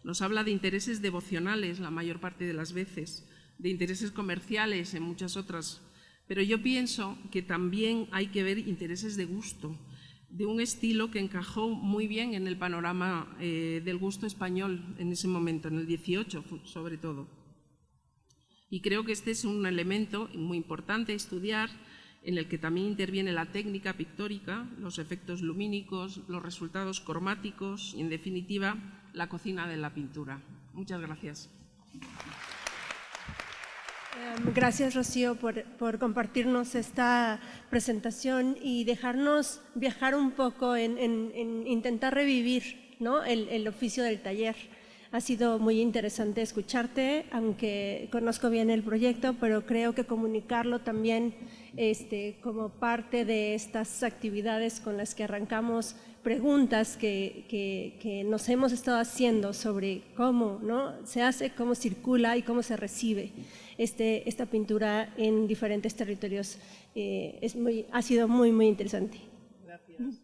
nos habla de intereses devocionales la mayor parte de las veces, de intereses comerciales en muchas otras, pero yo pienso que también hay que ver intereses de gusto, de un estilo que encajó muy bien en el panorama del gusto español en ese momento, en el 18 sobre todo. Y creo que este es un elemento muy importante a estudiar, en el que también interviene la técnica pictórica, los efectos lumínicos, los resultados cromáticos y, en definitiva, la cocina de la pintura. Muchas gracias. Gracias, Rocío, por compartirnos esta presentación y dejarnos viajar un poco en intentar revivir, ¿no?, el oficio del taller. Ha sido muy interesante escucharte, aunque conozco bien el proyecto, pero creo que comunicarlo también como parte de estas actividades con las que arrancamos, preguntas que nos hemos estado haciendo sobre cómo, ¿no?, se hace, cómo circula y cómo se recibe esta pintura en diferentes territorios. Ha sido muy, muy interesante. Gracias.